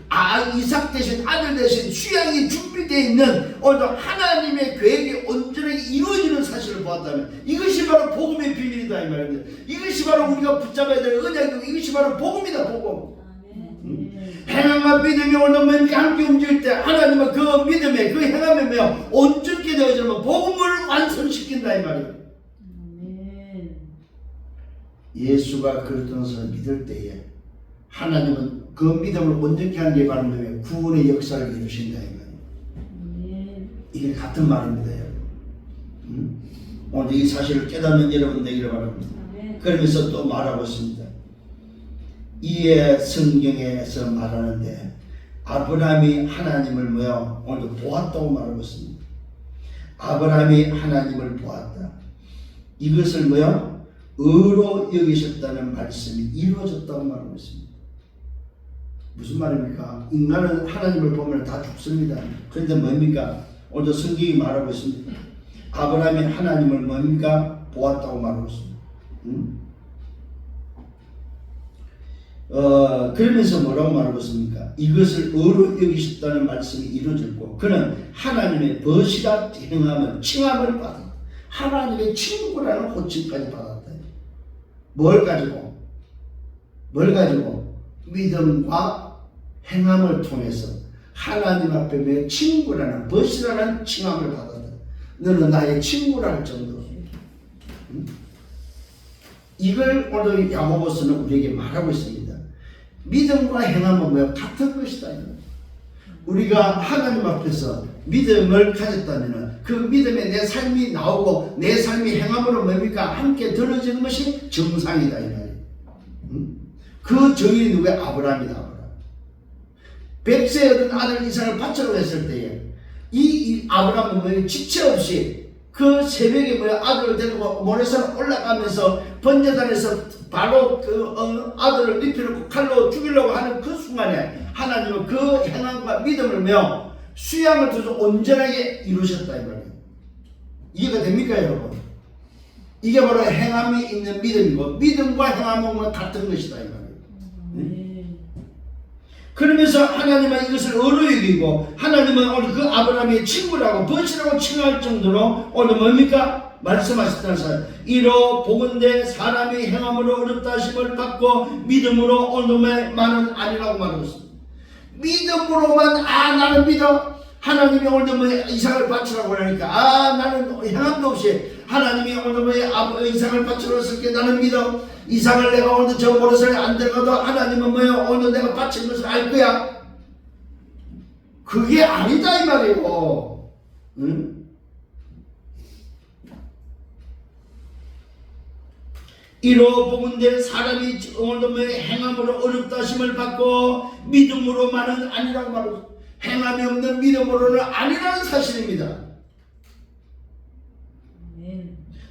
Speaker 1: 이삭 대신 아들 대신 수양이 준비되어 있는 하나님의 계획이 온전하게 이루어지는 사실을 보았다면 이것이 바로 복음의 비밀이다 이 말입니다. 이것이 바로 우리가 붙잡아야 될 언약이고 이것이 바로 복음이다. 복음. 행함과 믿음이 오늘 함께 움직일 때 하나님은 그 믿음에 그 행함에 뭐야? 온전케 되어지면 복음을 완성시킨다 이 말이에요. 예수가 그랬던 것을 믿을 때에 하나님은 그 믿음을 온전케 하는 게 바로 뭐예요? 구원의 역사를 이루신다 이 말이에요. 이게 같은 말입니다 여러분. 오늘 이 사실을 깨닫는 여러분 되기를 바랍니다. 그러면서 또 말하고 있습니다. 이에 성경에서 말하는데 아브라함이 하나님을 뭐야? 오늘 보았다고 말하고 있습니다. 아브라함이 하나님을 보았다. 이것을 뭐야? 의로 여기셨다는 말씀이 이루어졌다고 말하고 있습니다. 무슨 말입니까? 인간은 하나님을 보면 다 죽습니다. 그런데 뭡니까? 오늘 성경이 말하고 있습니다. 아브라함이 하나님을 뭡니까? 보았다고 말하고 있습니다. 그러면서 뭐라고 말하고 있습니까? 이것을 의로 여기셨다는 말씀이 이루어졌고 그는 하나님의 벗이라 행함을 칭함을 받았다. 하나님의 친구라는 호칭까지 받았다. 뭘 가지고? 믿음과 행함을 통해서 하나님 앞에 친구라는 벗이라는 칭함을 받았다. 너는 나의 친구라 할 정도로. 이걸 오늘 야고보서는 우리에게 말하고 있습니다. 믿음과 행함은 뭐야? 같은 것이다. 우리가 하나님 앞에서 믿음을 가졌다면 그 믿음에 내 삶이 나오고 내 삶이 행함으로 뭡니까? 함께 들어지는 것이 정상이다 이 말이에요. 그 정인이 누구야? 아브라함이다. 아브라함. 백세에 얻은 아들 이삭을 바치려고 했을 때에 이 아브라함은 뭐예요? 지체 없이 그 새벽에 뭐야? 아들을 데리고 모래산 올라가면서 번제단에서 바로 아들을 눕혀놓고 칼로 죽이려고 하는 그 순간에 하나님은 그 행함과 믿음을 뭐야? 수양을 통해서 온전하게 이루셨다 이 말이에요. 이해가 됩니까 여러분? 이게 바로 행함이 있는 믿음이고 믿음과 행함은 같은 것이다 이 말이에요. 그러면서 하나님은 이것을 의로 여기고 하나님은 오늘 그 아브라함의 친구라고 벗이라고 칭할 정도로 오늘 뭡니까? 말씀하셨다는 사실. 이로 보건대 사람이 행함으로 어렵다 하심을 받고 믿음으로 오늘의 많은 아니라고 말하고 있습니다. 믿음으로만 나는 믿어. 하나님이 오늘 이삭을 바치라고 하니까 나는 행함도 없이 하나님이 오늘 이삭을 바치러 했을게 나는 믿어. 이삭을 내가 오늘 저 모래산에 안 들어가도 하나님은 뭐야? 오늘 내가 바친 것을 알 거야. 그게 아니다 이 말이에요. 응? 이로 보건대 사람이 오늘 행함으로 어렵다 하심을 받고 믿음으로만은 아니라고 말하고 행함이 없는 믿음으로는 아니라는 사실입니다.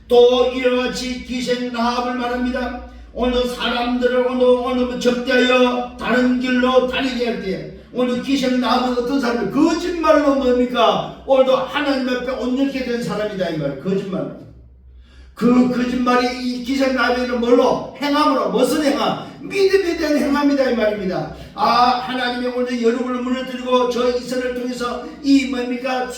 Speaker 1: 또 이와 같이 기생 라합을 말합니다. 오늘 사람들을 오늘 적대하여 다른 길로 다니게 할 때 오늘 기생 라합은 어떤 사람이 거짓말로 뭡니까? 오늘도 하나님 앞에 온전케 된 사람이다 이 말. 거짓말. 그 거짓말이 이 기생 라합에는 뭘로? 행함으로. 무슨 행함? 믿음에 대한 행함이다 이 말입니다. 하나님이 오늘 여러분을 무너뜨리고 저 이스라엘을 통해서 이 뭡니까?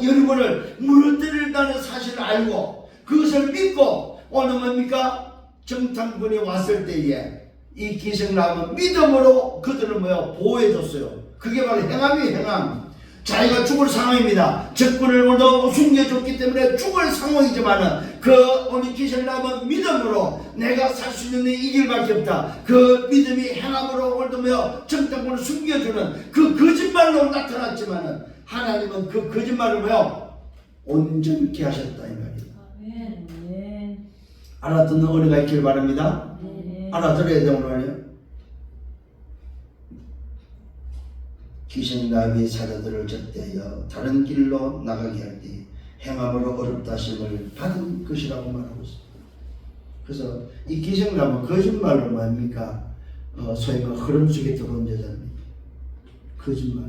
Speaker 1: 여러분을 무너뜨린다는 사실을 알고 그것을 믿고 오늘 뭡니까? 정탐꾼이 왔을 때에 이 기생 라합은 믿음으로 그들을 보호해줬어요. 그게 바로 행함이 행함. 자기가 죽을 상황입니다. 적군을 오늘 숨겨줬기 때문에 죽을 상황이지만은 그 오늘 기생 라합은 믿음으로 내가 살 수 있는 이 길밖에 없다. 그 믿음이 행함으로 오늘도 정탐꾼을 숨겨주는 그 거짓말로 나타났지만은 하나님은 그 거짓말을 온전케 하셨다 이 말이에요. 알아듣는 은혜가 있길 바랍니다. 알아들어야 되는 말이에요. 기생 라합의 사자들을 적대하여 다른 길로 나가게 할 때 행함으로 어렵다 하심을 받은 것이라고 말하고 있습니다. 그래서 이 기생 라합은 거짓말로 뭡니까? 소위 흐름 속에 들어온 여자입니다. 거짓말.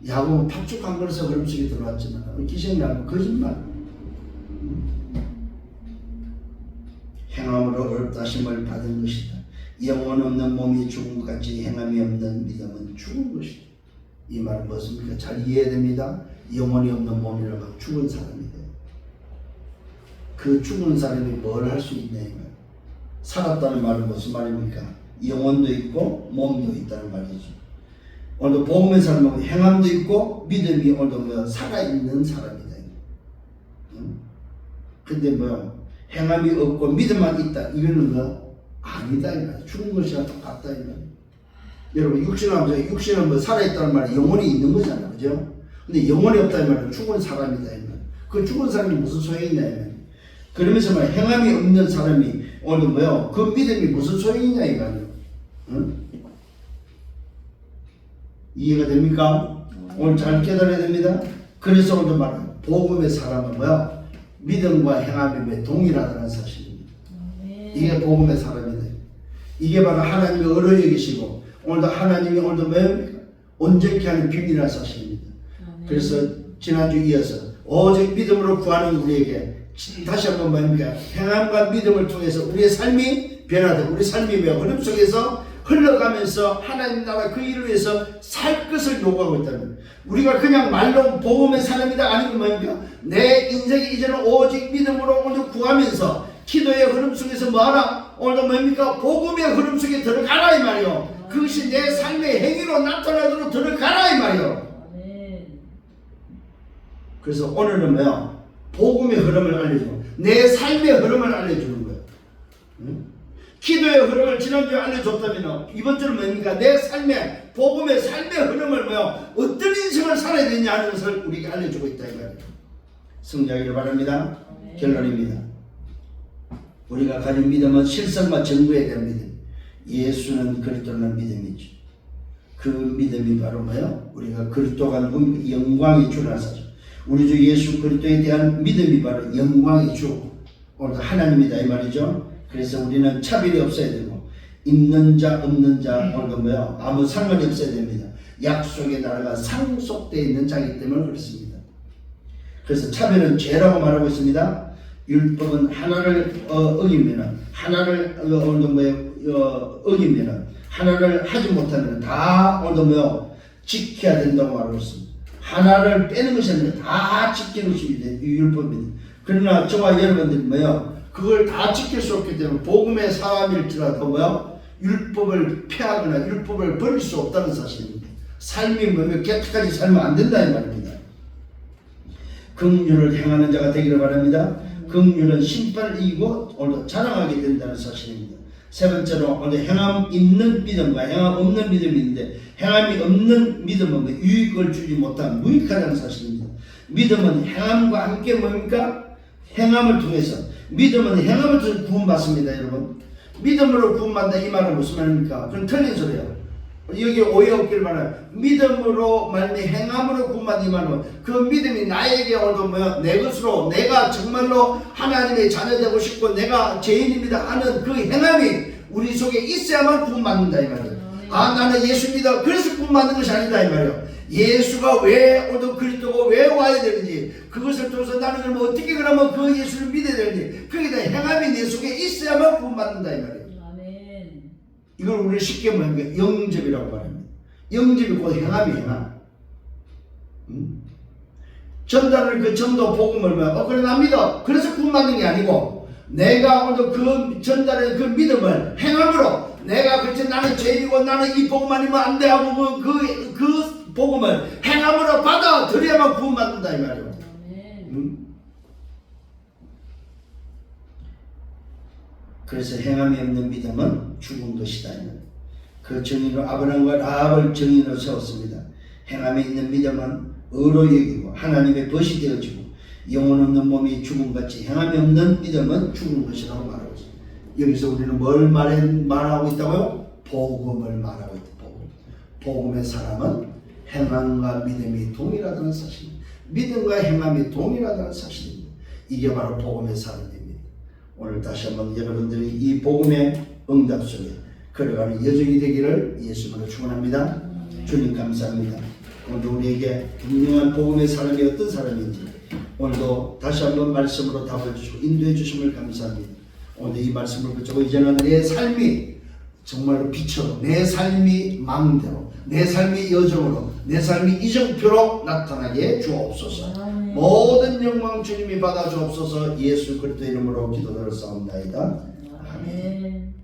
Speaker 1: 야곱은 팥죽 한 그릇에 흐름 속에 들어왔지만 기생이라고 거짓말. 행함으로 어렵다 하심을 받은 것이다. 영혼 없는 몸이 죽은 것 같이 행함이 없는 믿음은 죽은 것이다. 이 말은 무엇입니까? 잘 이해해야 됩니다. 영혼이 없는 몸이라고 하면 죽은 사람이다. 그 죽은 사람이 뭘 할 수 있냐 이 말. 살았다는 말은 무슨 말입니까? 영혼도 있고 몸도 있다는 말이죠. 오늘도 복음의 사람은 행함도 있고 믿음이 오늘도 살아있는 사람이다. 근데 행함이 없고 믿음만 있다. 이거는 아니다 이 말이야. 죽은 것이랑 똑같다 이 말이야. 여러분 육신은 살아있다는 말이 영혼이 있는 거잖아, 그죠? 근데 영혼이 없다 이 말은 죽은 사람이다 이 말이야. 그 죽은 사람이 무슨 소용이 있냐 이 말이야. 그러면서 행함이 없는 사람이 오늘 그 믿음이 무슨 소용이냐 이 말이야. 응? 이해가 됩니까? 오늘 잘 깨달아야 됩니다. 그래서 오늘 말은 복음의 사람은 믿음과 행함이 동일하다는 사실입니다. 이게 복음의 사람이다. 이게 바로 하나님이 어려 여기시고 오늘도 하나님이 오늘도 온전케 하는 비밀이라는 사실입니다. 그래서 지난주 이어서 오직 믿음으로 구하는 우리에게 다시 한번 뭡니까? 행함과 믿음을 통해서 우리의 삶이 변화되고 우리 삶이 흐름 속에서 흘러가면서 하나님 나라 그 일을 위해서 살 것을 요구하고 있다는, 우리가 그냥 말로 복음의 사람이다 아니면 뭡니까? 내 인생이 이제는 오직 믿음으로 오늘 구하면서 기도의 흐름 속에서 뭐하라? 오늘도 뭡니까? 복음의 흐름 속에 들어가라 이 말이요. 그것이 내 삶의 행위로 나타나도록 들어가라 이 말이요. 그래서 오늘은 복음의 흐름을 알려주고 내 삶의 흐름을 알려주는 거예요. 응? 기도의 흐름을 지난주에 알려줬다면 이번 주는 뭡니까? 내 삶의 복음의 삶의 흐름을 어떤 인생을 살아야 되냐 하는 것을 우리에게 알려주고 있다 이 말이에요. 승리하기를 바랍니다. 결론입니다. 우리가 가진 믿음은 실성과 증거에 대한 믿음. 예수는 그리스도라는 믿음이죠. 그 믿음이 바로 우리가 그리스도가 영광의 주라는 사실. 우리 주 예수 그리스도에 대한 믿음이 바로 영광의 주, 오늘 하나님이다 이 말이죠. 그래서 우리는 차별이 없어야 되고 있는 자 없는 자 오늘도 아무 상관이 없어야 됩니다. 약속의 나라가 상속되어 있는 자이기 때문에 그렇습니다. 그래서 차별은 죄라고 말하고 있습니다. 율법은 하나를 어기면은 하나를 어기면은 하나를 하지 못하면 다 오늘도 지켜야 된다고 말하고 있습니다. 하나를 빼는 것이 아니라 다 지키는 것이 율법입니다. 그러나 저와 여러분들이 그걸 다 지킬 수 없기 때문에 복음의 사람일지라도 율법을 폐하거나 율법을 버릴 수 없다는 사실입니다. 삶이 깨끗하게 살면 안 된다 이 말입니다. 긍휼을 행하는 자가 되기를 바랍니다. 긍휼은 심판을 이기고 오늘 자랑하게 된다는 사실입니다. 세 번째로 오늘 행함 있는 믿음과 행함 없는 믿음이 있는데 행함이 없는 믿음은 유익을 주지 못한 무익하다는 사실입니다. 믿음은 행함과 함께 뭡니까? 행함을 통해서, 믿음은 행함을 통해서 구원받습니다. 여러분, 믿음으로 구원받는다 이 말은 무슨 말입니까? 그건 틀린 소리예요. 여기 오해 없기를 바라요. 믿음으로 말미 행함으로 구원받는 이 말은 그 믿음이 나에게 오늘 내 것으로 내가 정말로 하나님의 자녀 되고 싶고 내가 죄인입니다 하는 그 행함이 우리 속에 있어야만 구원받는다 이 말이에요. 아 나는 예수 믿어 그래서 구원받는 것이 아니다 이 말이에요. 예수가 왜 오늘 그리스도가 왜 와야 되는지, 그것을 통해서 나는 그러면 어떻게 그러면 그 예수를 믿어야 되는지, 거기에 대한 행함이 내 속에 있어야만 구원받는다 이 말이에요.
Speaker 2: 아멘.
Speaker 1: 이걸 우리 쉽게 말하면 영접이라고 말합니다. 영접이 곧 행함이 행함. 전달을 그 전도 복음을 그래 나 믿어 그래서 구원받는 게 아니고, 내가 오늘 그 전달의 그 믿음을 행함으로 내가 그렇지 나는 죄인이고 나는 이 복음 아니면 안 돼 하고 그 복음을 행함으로 받아들여야만 구원받는다 이 말이에요. 그래서 행함이 없는 믿음은 죽은 것이다. 그 정의로 아브라함과 라합을 정의로 세웠습니다. 행함이 있는 믿음은 의로 여기고 하나님의 벗이 되어지고 영혼 없는 몸이 죽음같이 행함이 없는 믿음은 죽은 것이라고 말하고 있습니다. 여기서 우리는 뭘 말하고 있다고요? 복음을 말하고 있다. 복음의 사람은 행함과 믿음이 동일하다는 사실입니다. 믿음과 행함이 동일하다는 사실입니다. 이게 바로 복음의 사람입니다. 오늘 다시 한번 여러분들이 이 복음의 응답 속에 걸어가는 여정이 되기를 예수님으로 축원합니다. 주님 감사합니다. 오늘 우리에게 분명한 복음의 사람이 어떤 사람인지 오늘도 다시 한번 말씀으로 답을 주시고 인도해 주심을 감사합니다. 오늘 이 말씀을 붙잡고 이제는 내 삶이 정말로 빛으로, 내 삶이 마음대로, 내 삶이 여정으로, 내 삶이 이정표로 나타나게 주옵소서.
Speaker 2: 아멘.
Speaker 1: 모든 영광 주님이 받아 주옵소서. 예수 그리스도 이름으로 기도드렸사옵나이다.
Speaker 2: 아멘.